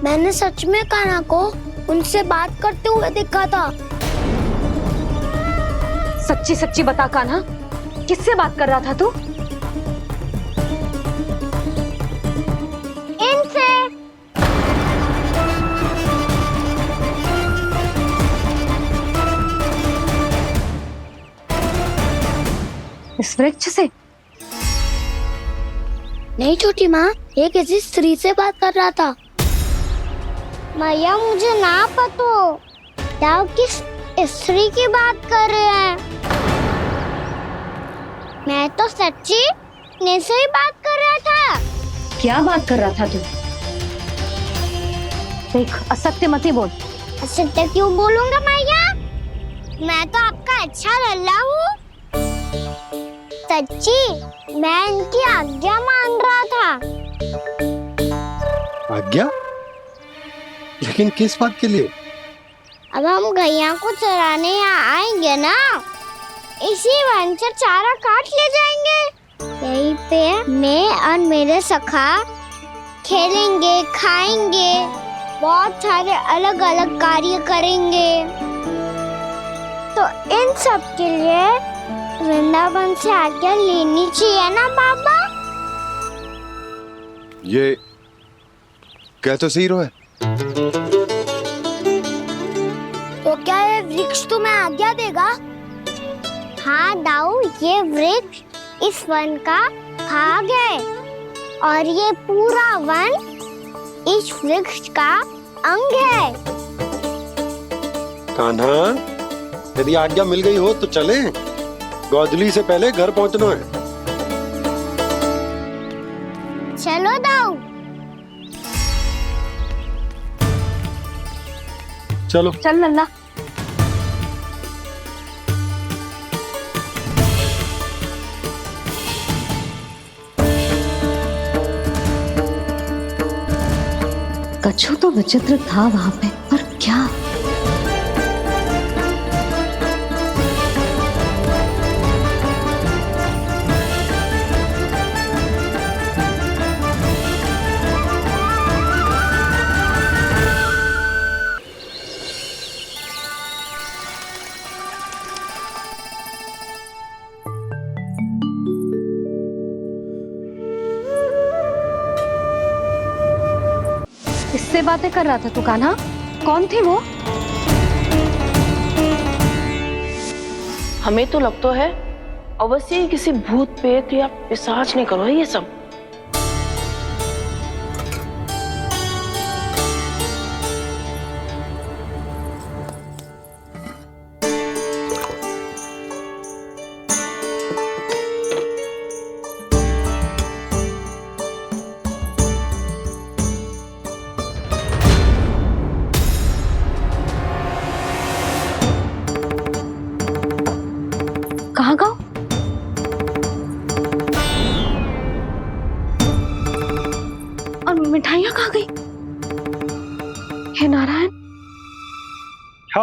मैंने सच में कान्हा को उनसे बात करते हुए देखा था। सच्ची सच्ची बता कान्हा, किससे बात कर रहा था तू? इनसे। इस वृक्ष से? नहीं छोटी माँ, ये किसी स्त्री से बात कर रहा था। मैया मुझे ना पतो दाऊ किस स्त्री की बात कर रहे हैं। मैं तो सच्ची ने से ही बात कर रहा था। क्या बात कर रहा था तू? देख, असत्य मत ही बोल। असत्य क्यों बोलूंगा मैया? मैं तो आपका अच्छा लल्ला हूँ। सच्ची मैं इनकी आज्ञा मान रहा था। आज्ञा? लेकिन किस बात के लिए? अब हम गैया को चराने यहाँ आएंगे ना, इसी वन से चारा काट ले जाएंगे। यहीं पे मैं और मेरे सखा खेलेंगे, खाएंगे, बहुत सारे अलग अलग कार्य करेंगे। तो इन सब के लिए वृंदावन से आज्ञा लेनी चाहिए ना बाबा? ये क्या तो सही रो है। तो क्या ये वृक्ष तुम्हें आज्ञा देगा? हाँ दाऊ, ये वृक्ष इस वन का भाग है और ये पूरा वन इस वृक्ष का अंग है। कान्हा, यदि आज्ञा मिल गई हो तो चले। गोधली से पहले घर पहुंचना है। चलो दाऊ। चलो चल लल्ला। कछु तो विचित्र था वहां पे, पर क्या? किससे बातें कर रहा था तू कान्हा? कौन थी वो? हमें तो लगता है अवश्य ही किसी भूत पेट या पिशाच ने करो ये सब।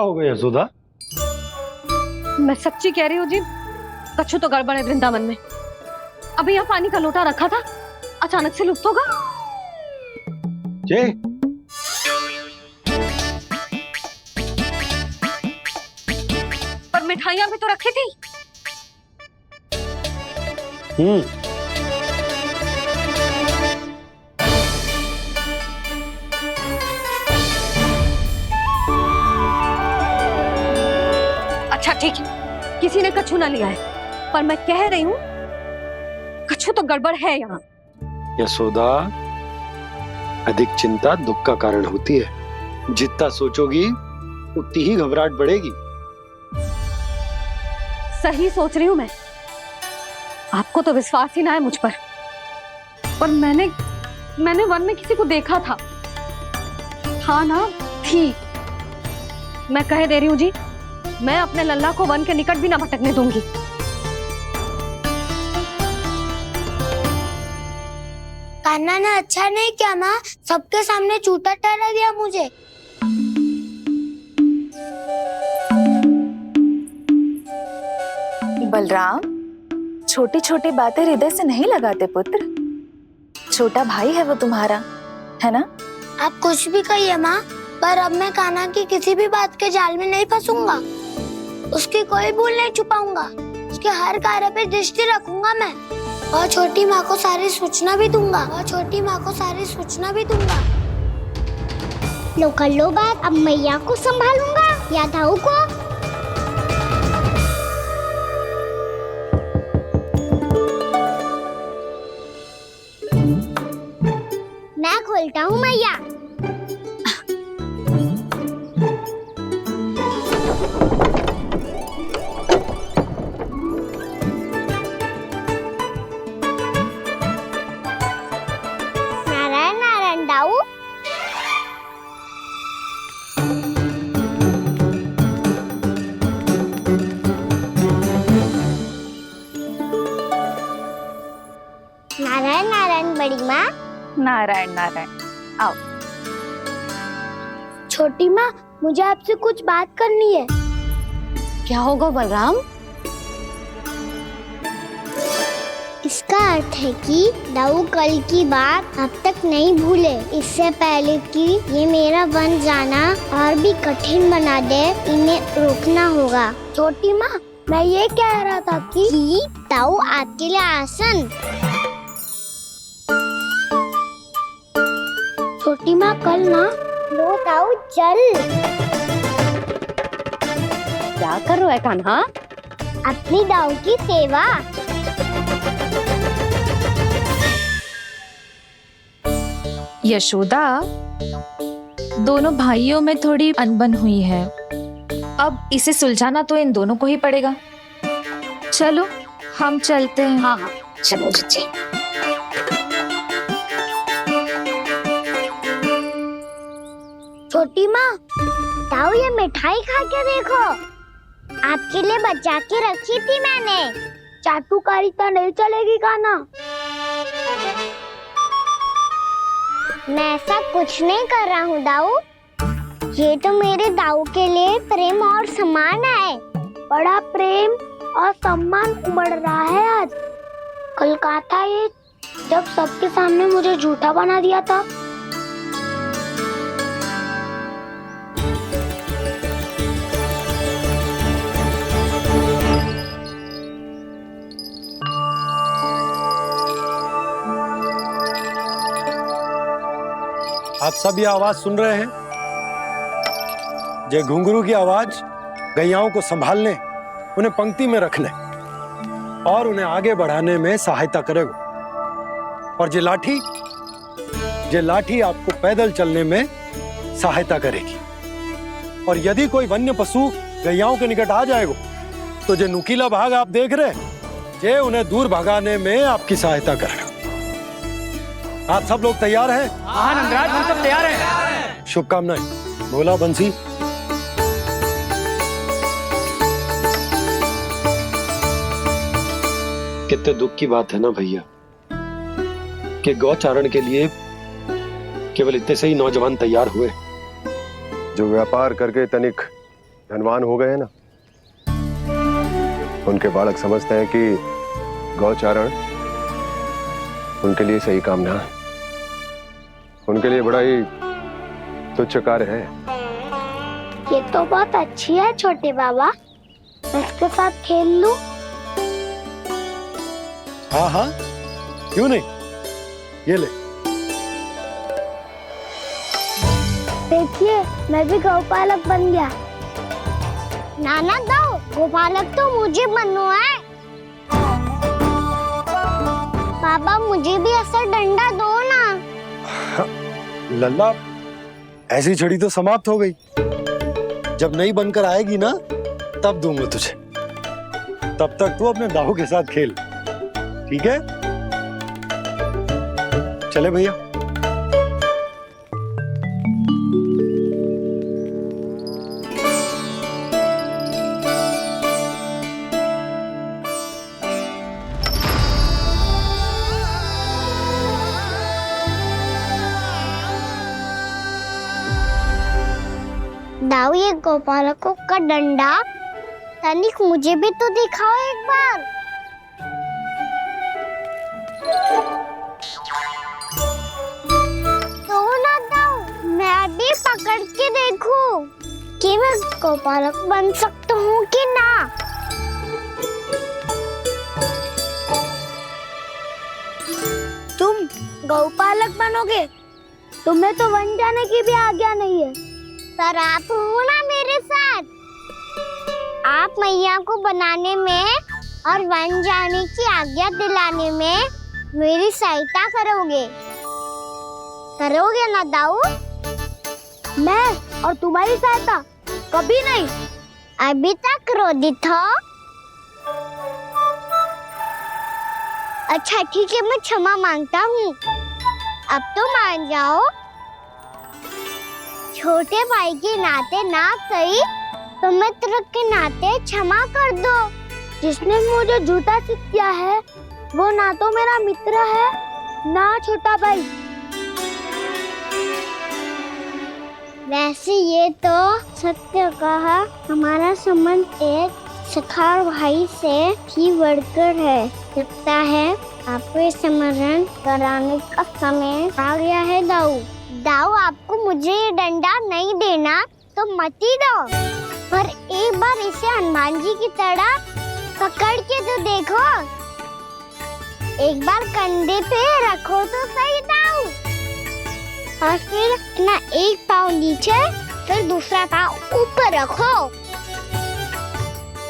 हो गया यशोदा? मैं सच्ची कह रही हूँ जी, कछु तो गड़बड़ है वृंदावन में। अभी यहाँ पानी का लोटा रखा था, अचानक से लुप्त होगा। जय पर मिठाइयाँ भी तो रखी थी। अच्छा ठीक है, किसी ने कछु ना लिया है, पर मैं कह रही हूँ कछु तो गड़बड़ है यहाँ। यशोदा, अधिक चिंता दुख का कारण होती है। जितना सोचोगी उतनी ही घबराहट बढ़ेगी। सही सोच रही हूँ मैं। आपको तो विश्वास ही ना है मुझ पर मैंने वन में किसी को देखा था। हाँ ना, थी। मैं कह दे रही हूँ जी, मैं अपने लल्ला को वन के निकट भी ना भटकने दूंगी। कान्हा ने अच्छा नहीं किया माँ, सबके सामने झूठा ठहरा दिया मुझे। बलराम, छोटी छोटी बातें हृदय से नहीं लगाते पुत्र। छोटा भाई है वो तुम्हारा, है ना? आप कुछ भी कहिए माँ, पर अब मैं कान्हा की किसी भी बात के जाल में नहीं फंसूंगा। उसकी कोई भूल नहीं छुपाऊंगा। उसके हर कार्य पे दृष्टि रखूंगा मैं, और छोटी माँ को सारी सूचना भी दूंगा। लो कर लो बात, अब मैया को संभालूंगा या दाऊ को। मैं खोलता हूँ मैया। नारायण नारायण दाऊ। नारायण नारायण बड़ी माँ। नारायण नारायण, आओ। छोटी माँ, मुझे आपसे कुछ बात करनी है। क्या होगा बलराम? इसका अर्थ है कि दाऊ कल की बात अब तक नहीं भूले। इससे पहले कि ये मेरा वन जाना और भी कठिन बना दे, इन्हें रोकना होगा। छोटी माँ, मैं ये कह रहा था कि दाऊ आपके लिए आसन। छोटी माँ, कल ना लो दाऊ चल। क्या कर रहा है कान्हा? अपनी दाऊ की सेवा। यशोदा, दोनों भाइयों में थोड़ी अनबन हुई है। अब इसे सुलझाना तो इन दोनों को ही पड़ेगा। चलो हम चलते हैं। हाँ हाँ, चलो चचे। छोटी माँ, दाऊ ये मिठाई खा के देखो। आपके लिए बचा के रखी थी मैंने। चाटुकारिता नहीं चलेगी कान्हा। मैं ऐसा कुछ नहीं कर रहा हूँ दाऊ। ये तो मेरे दाऊ के लिए प्रेम और सम्मान है। बड़ा प्रेम और सम्मान उमड़ रहा है आज। कल कहा था ये, जब सबके सामने मुझे झूठा बना दिया था। आप सब ये आवाज सुन रहे हैं? ये घुंघरू की आवाज गैयाओं को संभालने, उन्हें पंक्ति में रखने और उन्हें आगे बढ़ाने में सहायता करेगा। और ये लाठी आपको पैदल चलने में सहायता करेगी। और यदि कोई वन्य पशु गैयाओं के निकट आ जाएगा तो जो नुकीला भाग आप देख रहे हैं, ये उन्हें दूर भगाने में आपकी सहायता करेगा। आप सब लोग तैयार हैं? हाँ नंदराज, हम सब तैयार हैं। शुभकामनाएं। बोला बंसी। कितने दुख की बात है ना भैया कि गौचारण के लिए केवल इतने से ही नौजवान तैयार हुए। जो व्यापार करके तनिक धनवान हो गए हैं ना, उनके बालक समझते हैं कि गौचारण उनके लिए सही काम ना है, उनके लिए बड़ा ही तुच्छ कार्य है। ये तो बहुत अच्छी है छोटे बाबा, मैं इसके साथ खेल लूं? हाँ हाँ, क्यों नहीं, ये ले। देखिए मैं भी गौपालक बन गया। नाना दो, गौपालक तो मुझे बनना है। पापा मुझे भी ऐसा डंडा दो ना। लल्ला, ऐसी छड़ी तो समाप्त हो गई, जब नई बनकर आएगी ना तब दूंगा तुझे। तब तक तू अपने दाऊ के साथ खेल, ठीक है? चले भैया। दाऊ, ये गोपालकों का डंडा तनिक मुझे भी तो दिखाओ एक बार। तो ना दाऊ, मैं भी पकड़ के देखूं कि मैं गोपालक बन सकता हूँ कि ना। तुम गौपालक बनोगे? तुम्हें तो वन जाने की भी आज्ञा नहीं है। पर आप हो ना मेरे साथ, आप मैया को बनाने में और वन जाने की आज्ञा दिलाने में मेरी सहायता करोगे, करोगे ना दाऊ? मैं और तुम्हारी सहायता कभी नहीं। अभी तक क्रोधित हो? अच्छा ठीक है, मैं क्षमा मांगता हूँ। अब तो मान जाओ। छोटे भाई के नाते ना सही तो मित्र के नाते क्षमा कर दो। जिसने मुझे झूठा सिद्ध किया है वो ना तो मेरा मित्र है ना छोटा भाई। वैसे ये तो सत्य कहा, हमारा संबंध एक सखा भाई से भी बढ़कर है। लगता है आपको स्मरण कराने का समय आ गया है दाऊ। दाऊ, आपको मुझे ये डंडा नहीं देना तो मत ही दो, पर एक बार इसे हनुमान जी की तरह पकड़ के तो देखो। एक बार कंधे पे रखो तो सही दाऊ, और फिर अपना एक पाँव नीचे फिर दूसरा पाँव ऊपर रखो।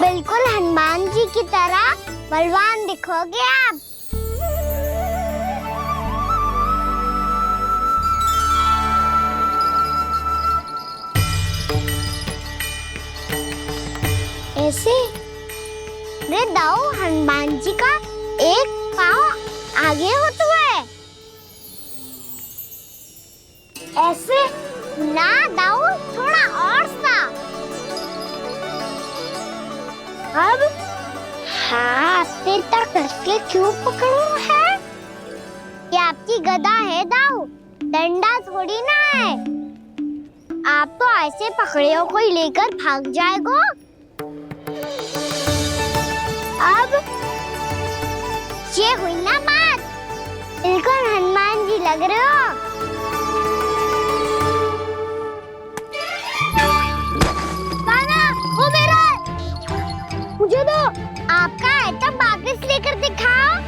बिल्कुल हनुमान जी की तरह बलवान दिखोगे आप। ऐसे रे दाऊ, हनुमान जी का एक पाँव आगे होता है। ऐसे ना दाऊ, थोड़ा और सा। अब हाथ पे तक करके क्यों पकड़ो है? ये आपकी गदा है दाऊ, डंडा थोड़ी ना है। आप तो ऐसे पकड़े हो कोई लेकर भाग जाएगा। अब ये हुई ना बात, बिल्कुल हनुमान जी लग रहे हो। कान्हा, वो मेरा है। मुझे दो। आपका है तो वापस लेकर दिखाओ।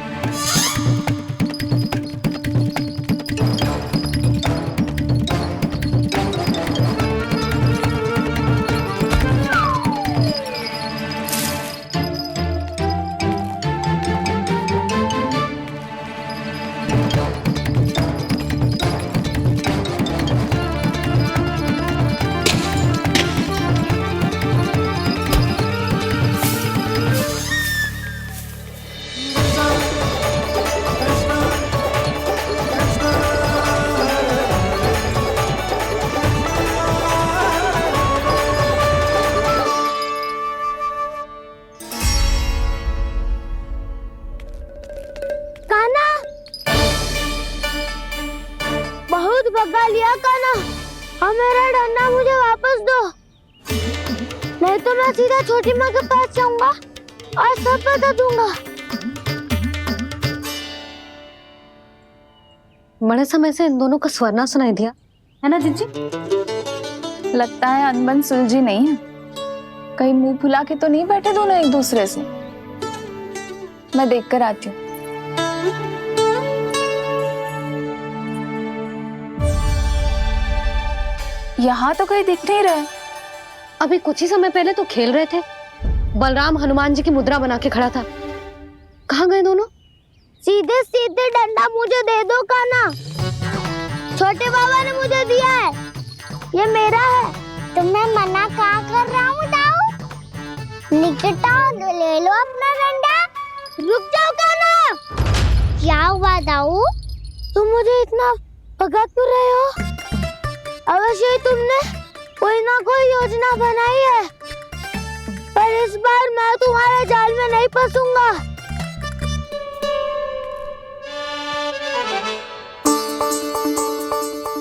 नहीं तो मैं सीधा छोटी माँ के पास जाऊंगा और सब बता दूंगा। बड़े समय से इन दोनों का स्वर ना सुनाई दिया, है ना जीजी? लगता है अनबन सुलझी नहीं है। कहीं मुंह फुला के तो नहीं बैठे दोनों एक दूसरे से। मैं देख कर आती हूँ। यहाँ तो कहीं दिख नहीं रहा। अभी कुछ ही समय पहले तो खेल रहे थे। बलराम हनुमान जी की मुद्रा बना के खड़ा था। कहाँ गए दोनों? सीधे सीधे डंडा मुझे दे दो कान्हा। छोटे बाबा ने मुझे दिया है, ये मेरा है। तो मैं मना कहाँ कर रहा हूँ दाऊ? निकटाओ ले लो अपना डंडा। रुक जाओ कान्हा। क्या हुआ दाऊ? तुम मुझे इतना भगा क्यों रहे हो? अवश्य ही तुमने कोई ना कोई योजना बनाई है, पर इस बार मैं तुम्हारे जाल में नहीं फंसूंगा।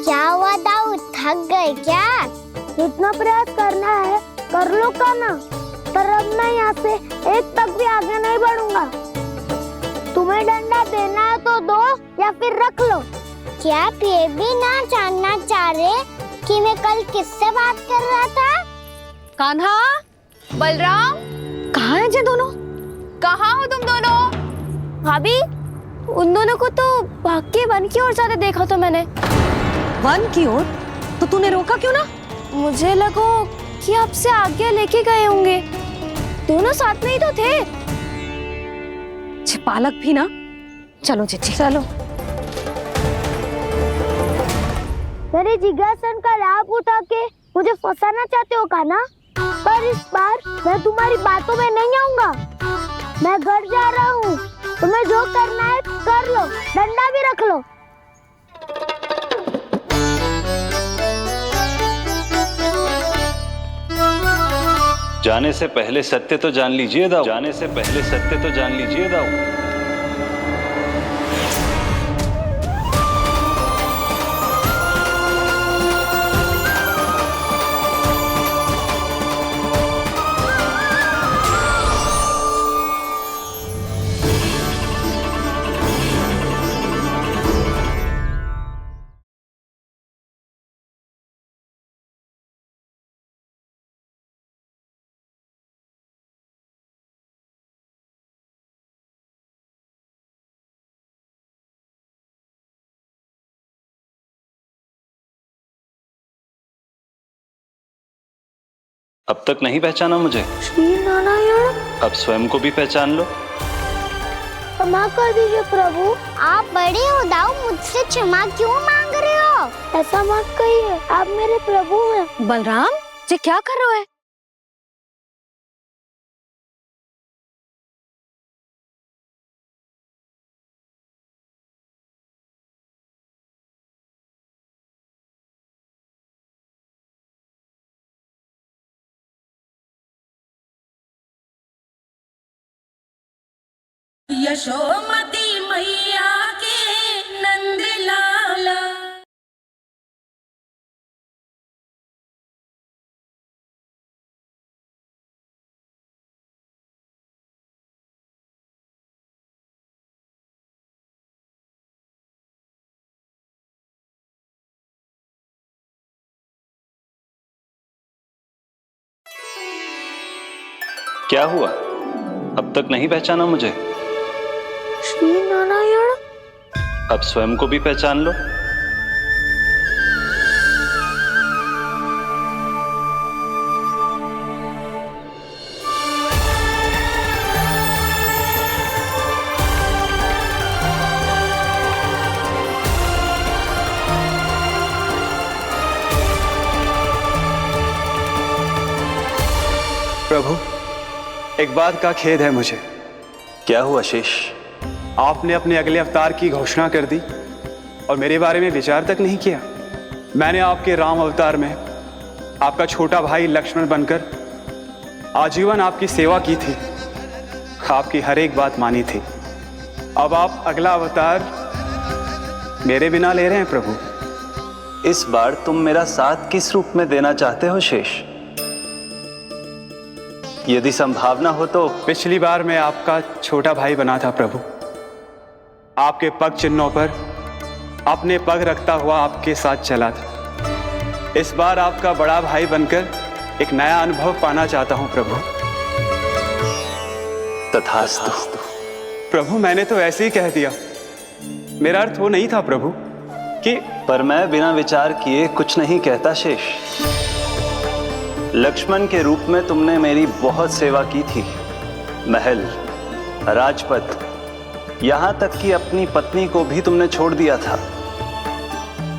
क्या हुआ दाऊ, थक गए क्या? जितना प्रयास करना है कर लो कान्हा, पर अब मैं यहाँ से एक तक भी आगे नहीं बढ़ूंगा। तुम्हें डंडा देना है तो दो या फिर रख लो। क्या आप ये भी ना जानना चाह रहे कि मैं कल किससे बात कर रहा था? कान्हा, बलराम, कहाँ हैं ये दोनों? कहाँ हो तुम दोनों? भाभी, उन दोनों को तो भाग के वन की ओर जाते देखा तो मैंने। वन की ओर? तो तूने रोका क्यों ना? मुझे लगो कि आपसे आगे लेके गए होंगे। दोनों साथ में ही तो थे। पालक भी ना। चलो जीजी चलो। मेरे जिज्ञासन का लाभ उठा के मुझे फंसाना चाहते हो कान्हा? पर इस बार मैं तुम्हारी बातों में नहीं आऊंगा। मैं घर जा रहा हूँ, तुम्हें जो करना है कर लो, डंडा भी रख लो। जाने से पहले सत्य तो जान लीजिए दाऊ। जाने से पहले सत्य तो जान लीजिए दाऊ। अब तक नहीं पहचाना मुझे? श्री नारायण। अब स्वयं को भी पहचान लो। क्षमा कर दीजिए प्रभु। आप बड़े हो दाऊ, मुझसे क्षमा क्यों मांग रहे हो? ऐसा मत कहिए, आप मेरे प्रभु हैं। बलराम, ये क्या कर रहे हो? यशोमती मैया के नंद लाला। क्या हुआ? अब तक नहीं पहचाना मुझे? श्री नारायण। अब स्वयं को भी पहचान लो। प्रभु, एक बात का खेद है मुझे। क्या हुआ शेष? आपने अपने अगले अवतार की घोषणा कर दी और मेरे बारे में विचार तक नहीं किया। मैंने आपके राम अवतार में आपका छोटा भाई लक्ष्मण बनकर आजीवन आपकी सेवा की थी, आपकी हर एक बात मानी थी। अब आप अगला अवतार मेरे बिना ले रहे हैं प्रभु। इस बार तुम मेरा साथ किस रूप में देना चाहते हो शेष? यदि संभावना हो तो पिछली बार मैं आपका छोटा भाई बना था प्रभु, आपके पग चिन्हों पर अपने पग रखता हुआ आपके साथ चला था। इस बार आपका बड़ा भाई बनकर एक नया अनुभव पाना चाहता हूं प्रभु। तथास्तु। प्रभु मैंने तो ऐसे ही कह दिया, मेरा अर्थ वो नहीं था प्रभु कि। पर मैं बिना विचार किए कुछ नहीं कहता शेष। लक्ष्मण के रूप में तुमने मेरी बहुत सेवा की थी। महल, राजपथ, यहां तक कि अपनी पत्नी को भी तुमने छोड़ दिया था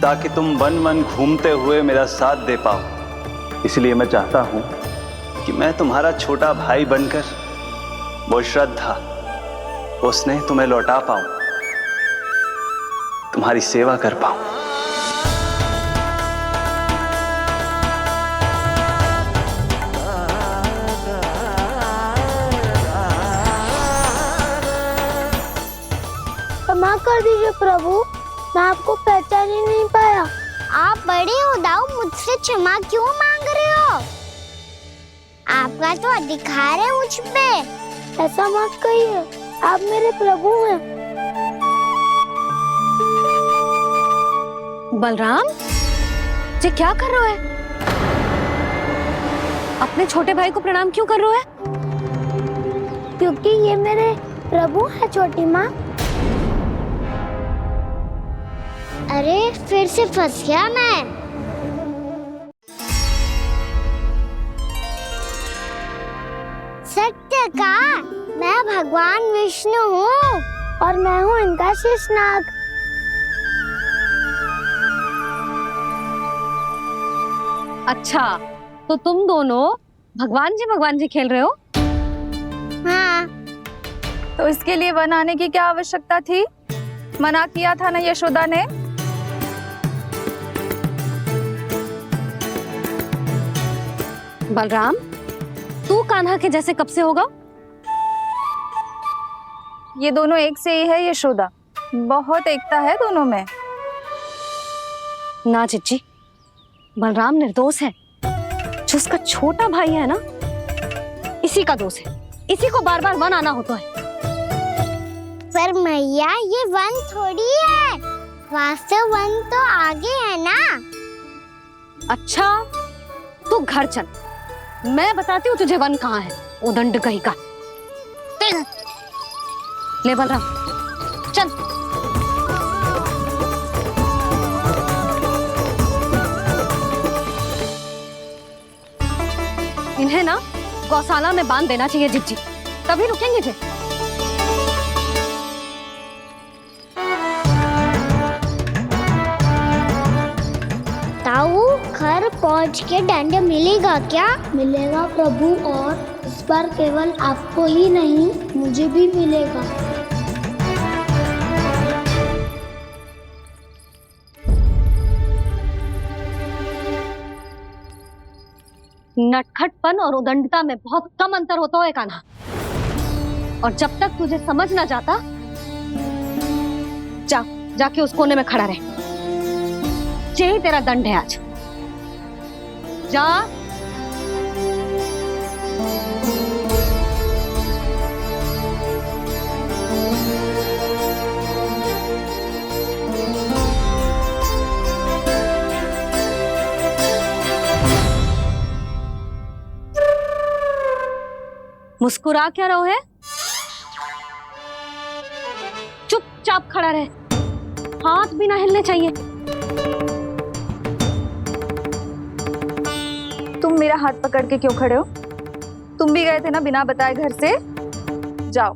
ताकि तुम वन वन घूमते हुए मेरा साथ दे पाओ। इसलिए मैं चाहता हूं कि मैं तुम्हारा छोटा भाई बनकर वो श्रद्धा, वो स्नेह तुम्हें लौटा पाऊं, तुम्हारी सेवा कर पाऊं। क्षमा कर दीजिए प्रभु, मैं आपको पहचान ही नहीं पाया। आप बड़े हो दाऊ, मुझसे क्षमा क्यों मांग रहे हो? आपका तो अधिकार है मुझ पे। ऐसा मत कहिए, आप मेरे प्रभु हैं। बलराम, ये क्या कर रहा है? अपने छोटे भाई को प्रणाम क्यों कर रहा है? क्योंकि ये मेरे प्रभु है छोटी माँ। अरे फिर से फंस गया मैं। सत्य का, मैं भगवान विष्णु हूँ और मैं हूँ इनका शेषनाग। अच्छा, तो तुम दोनों भगवान जी खेल रहे हो? हाँ। तो इसके लिए वन आने की क्या आवश्यकता थी? मना किया था ना यशोदा ने। बलराम, तू कान्हा के जैसे कब से होगा? ये दोनों एक से ही है यशोदा, बहुत एकता है दोनों में। ना चिच्ची, बलराम निर्दोष है। जो उसका छोटा भाई है ना, इसी का दोष है। इसी को बार बार वन आना होता है। पर मैया, ये वन थोड़ी है, वास्तव वन तो आगे है ना। अच्छा, तू घर चल, मैं बताती हूँ तुझे वन कहाँ है। उदंड कहीं का। ले बलराम, चल। इन्हें ना गौशाला में बांध देना चाहिए जिज्जी, तभी रुकेंगे जे। ताऊ, घर पहुंच के दंड मिलेगा क्या? मिलेगा प्रभु, और इस बार केवल आपको ही नहीं, मुझे भी मिलेगा। नटखटपन और उदंडता में बहुत कम अंतर होता है कान्हा, और जब तक तुझे समझ ना जाता, जाके उस कोने में खड़ा रहे। यही तेरा दंड है आज। जा। मुस्कुरा क्या रहो है? चुपचाप खड़ा रहे, हाथ भी ना हिलने चाहिए। तुम मेरा हाथ पकड़ के क्यों खड़े हो? तुम भी गए थे ना बिना बताए घर से। जाओ,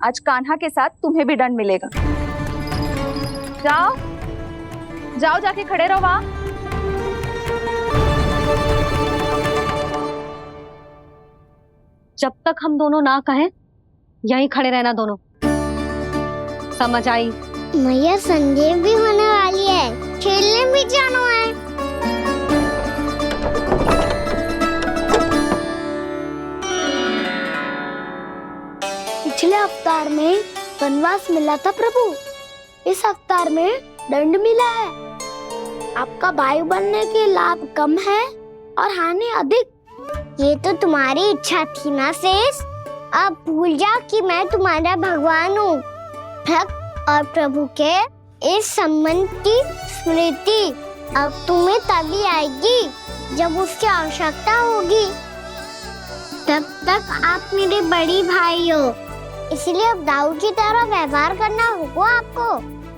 आज कान्हा के साथ तुम्हें भी दंड मिलेगा। जाओ जाओ, जाके खड़े रहो वहां। जब तक हम दोनों ना कहें, यहीं खड़े रहना दोनों। समझ आई? मैया, संध्या भी होने वाली है, खेलने भी जाना है। पिछले अवतार में वनवास मिला था प्रभु, इस अवतार में दंड मिला है। आपका भाई बनने के लाभ कम है और हानि अधिक। ये तो तुम्हारी इच्छा थी ना शेष। अब भूल जा कि मैं तुम्हारा भगवान हूँ। भक्त और प्रभु के इस संबंध की स्मृति अब तुम्हें तभी आएगी जब उसकी आवश्यकता होगी। तब तक आप मेरे बड़ी भाई हो, इसलिए अब दाऊ की तरह व्यवहार करना होगा आपको।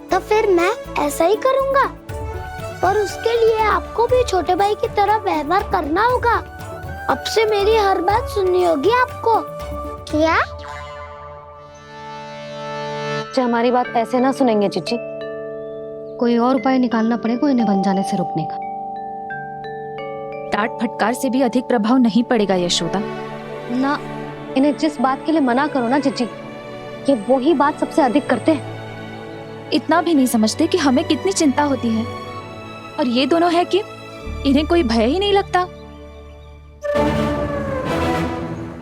तो फिर मैं ऐसा ही करूँगा, पर उसके लिए आपको भी छोटे भाई की तरह व्यवहार करना होगा। अब से मेरी हर बात सुननी होगी आपको। क्या? हमारी बात ऐसे ना सुनेंगे चिची। कोई और उपाय निकालना पड़ेगा इन्हें बन जाने से रुकने का। डांट फटकार से भी अधिक प्रभाव नहीं पड़ेगा यशोदा। ना, इन्हें जिस बात के लिए मना करो ना चिची, ये वही बात सबसे अधिक करते हैं। इतना भी नहीं समझते कि हमें कितनी चिंता होती है, और ये दोनों है कि इन्हें कोई भय ही नहीं लगता।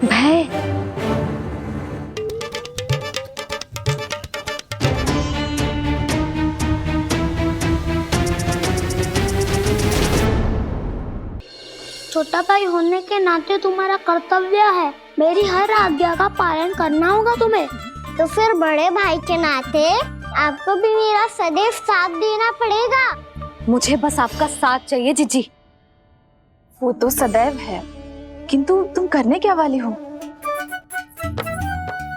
भय? छोटा भाई होने के नाते तुम्हारा कर्तव्य है, मेरी हर आज्ञा का पालन करना होगा तुम्हें। तो फिर बड़े भाई के नाते आपको भी मेरा सदैव साथ देना पड़ेगा। मुझे बस आपका साथ चाहिए जीजी। वो तो सदैव है, किंतु तुम करने क्या वाली हो?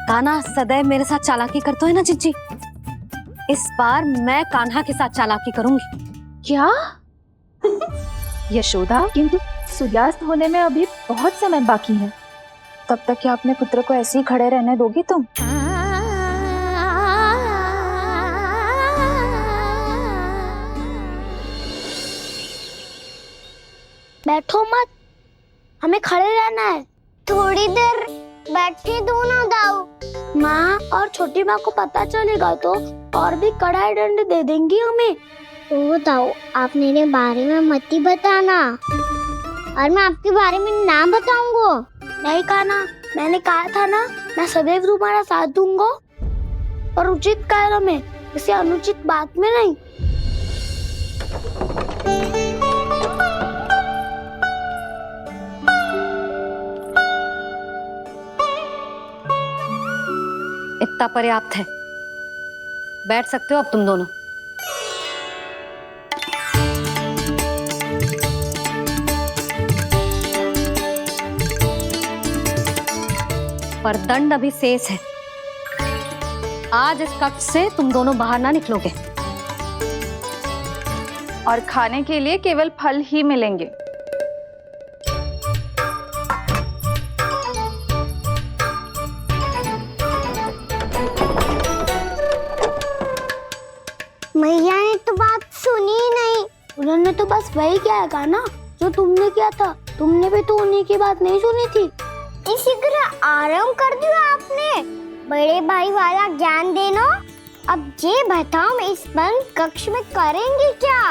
कान्हा सदैव मेरे साथ चालाकी करता है ना जीजी। इस बार मैं कान्हा के साथ चालाकी करूंगी। क्या? यशोदा, किंतु सूर्यास्त होने में अभी बहुत समय बाकी है। तब तक क्या अपने पुत्र को ऐसे ही खड़े रहने दोगी तुम? बैठो मत, हमें खड़े रहना है। थोड़ी देर बैठे दो ना दाऊ। माँ और छोटी माँ को पता चलेगा तो और भी कड़ा दंड दे देंगी हमें। ओ दाऊ, आप मेरे बारे में मत ही बताना, और मैं आपके बारे में ना बताऊंगा। नहीं कान्हा, मैंने कहा था ना, मैं सदैव तुम्हारा साथ दूंगा, और उचित कार्य में, किसी अनुचित बात में नहीं। इतना पर्याप्त है, बैठ सकते हो अब तुम दोनों। पर दंड अभी शेष है। आज इस कक्ष से तुम दोनों बाहर ना निकलोगे, और खाने के लिए केवल फल ही मिलेंगे। मैया ने तो बात सुनी ही नहीं। उन्होंने तो बस वही किया था ना जो तुमने किया था। तुमने भी तो उन्हीं की बात नहीं सुनी थी। इसी तरह आराम कर दिया आपने। बड़े भाई वाला ज्ञान देना। अब ये बताओ, इस बंद कक्ष में करेंगे क्या?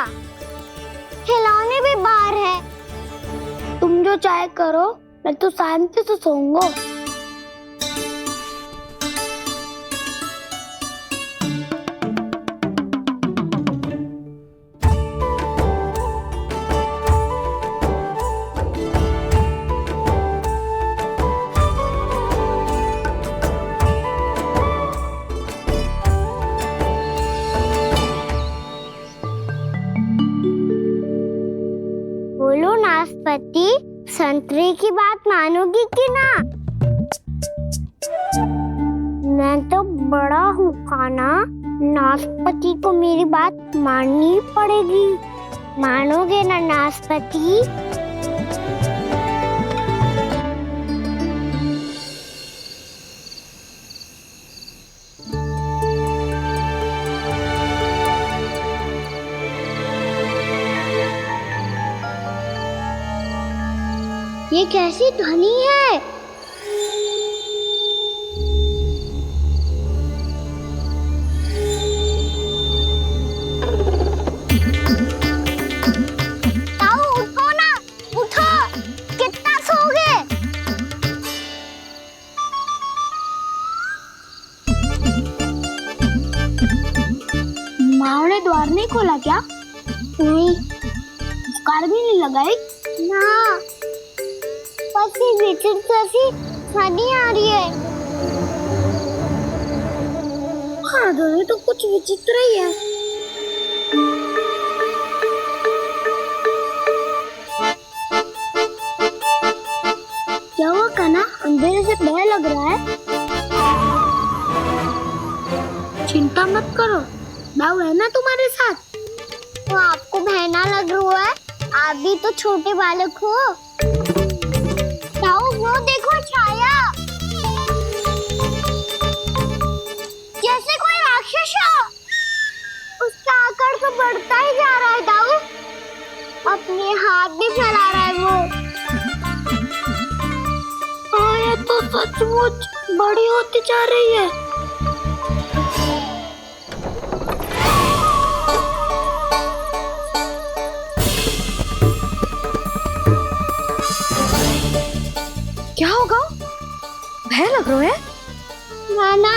खिलौने भी बाहर है। तुम जो चाहे करो, मैं तो शांति से सोऊंगा। बोलो नाशपाती, संतरे की बात मानोगी कि ना? मैं तो बड़ा हूँ कान्हा, नाशपाती को मेरी बात माननी पड़ेगी। मानोगे ना नाशपाती? ये कैसी ध्वनि है? ताऊ उठो ना, उठो। कितना सोओगे? माँ ने द्वार नहीं खोला क्या? नहीं। कार भी नहीं लगाई? ना, पर सी विचित्र सी ध्वनि आ रही है। हाँ दोनों तो कुछ विचित्र ही है। क्या हुआ कान्हा, अंधेरे से भय लग रहा है? चिंता मत करो, दाऊ है ना तुम्हारे साथ। तो आपको भय ना लग रहा है? आप भी तो छोटे बालक हो। दाऊ वो देखो छाया, जैसे कोई राक्षस हो। उसका आकार तो बढ़ता ही जा रहा है दाऊ, अपने हाथ भी फैला रहा है वो। हाँ ये तो सचमुच बड़ी होती जा रही है। क्या होगा? भय लग रहा है? नाना,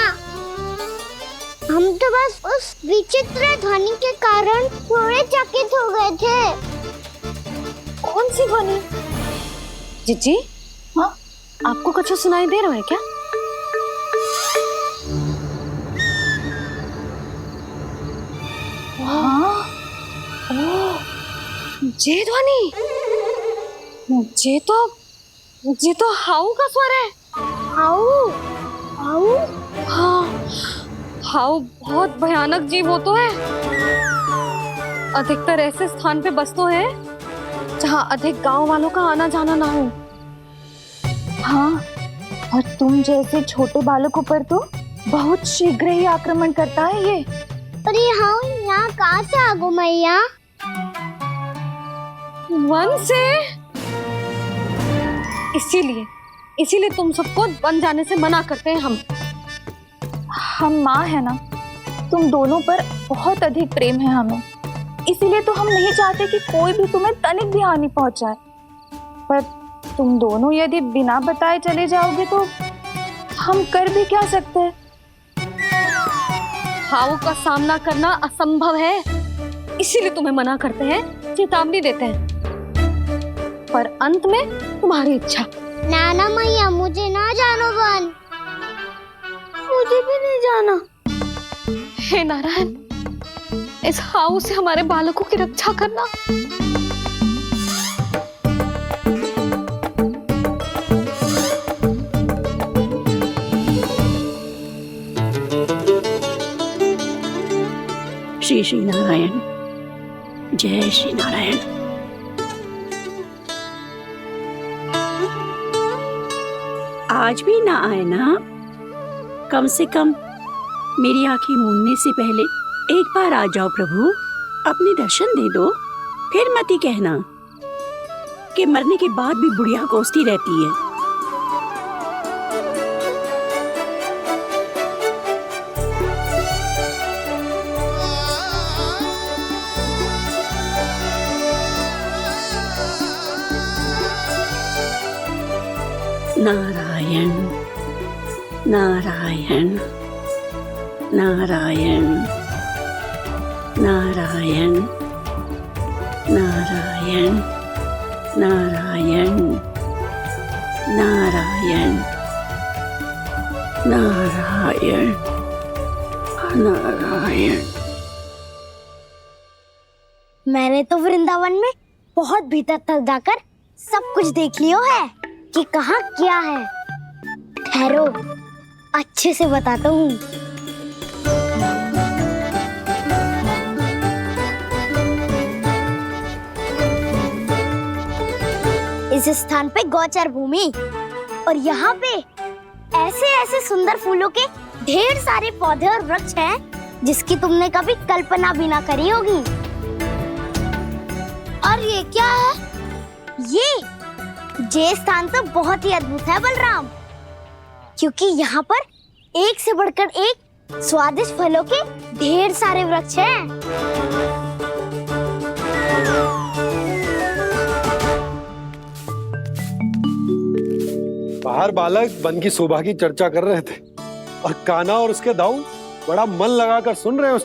हम तो बस उस विचित्र ध्वनि के कारण थोड़े चकित हो गए थे। कौन सी ध्वनि? जीजी, हाँ आपको कुछ सुनाई दे रहा है क्या? हाँ, ओह, ये ध्वनि, ये तो हाउ का स्वर है। हाउ? हाउ? हाँ, हाउ बहुत भयानक जीव हो तो है। अधिकतर ऐसे स्थान पे बसते हैं जहाँ अधिक गांव वालों का आना जाना ना हो। हाँ, और तुम जैसे छोटे बालकों पर तो बहुत शीघ्र ही आक्रमण करता है ये। पर ये हाउ यहाँ कहाँ से आ गो मैया? वन से। इसीलिए तुम सबको वन जाने से मना करते हैं हम माँ है ना, तुम दोनों पर बहुत अधिक प्रेम है हमें, इसीलिए तो हम नहीं चाहते कि कोई भी तुम्हें तनिक भी हानि पहुंचाए। पर तुम दोनों यदि बिना बताए चले जाओगे तो हम कर भी क्या सकते हैं? हाउ का सामना करना असंभव है, इसीलिए तुम्हें मना करते हैं, चेतावनी देते हैं। पर अंत में तुम्हारी इच्छा। नाना मैया मुझे ना जानो वन, मुझे भी नहीं जाना। हे नारायण, इस हाउ से हमारे बालकों की रक्षा करना। श्री श्री नारायण, जय श्री नारायण। आज भी ना आए ना? कम से कम मेरी आंखें मूंदने से पहले एक बार आ जाओ प्रभु, अपने दर्शन दे दो। फिर मत ही कहना कि मरने के बाद भी बुढ़िया कोसती रहती है। नारायण नारायण नारायण नारायण नारायण नारायण नारायण नारायण नारायण। मैंने तो वृंदावन में बहुत भीतर तक जाकर सब कुछ देख लियो है कि कहाँ क्या है। ठहरो, अच्छे से बताता हूँ। इस स्थान पे गोचर भूमि, और यहाँ पे ऐसे ऐसे सुंदर फूलों के ढेर सारे पौधे और वृक्ष हैं जिसकी तुमने कभी कल्पना भी ना करी होगी। और ये क्या है? ये स्थान तो बहुत ही अद्भुत है बलराम, क्योंकि यहाँ पर एक से बढ़कर एक स्वादिष्ट फलों के ढेर सारे वृक्ष हैं। बाहर बालक वन की शोभा की चर्चा कर रहे थे और कान्हा और उसके दाऊ बड़ा मन लगाकर सुन रहे हैं।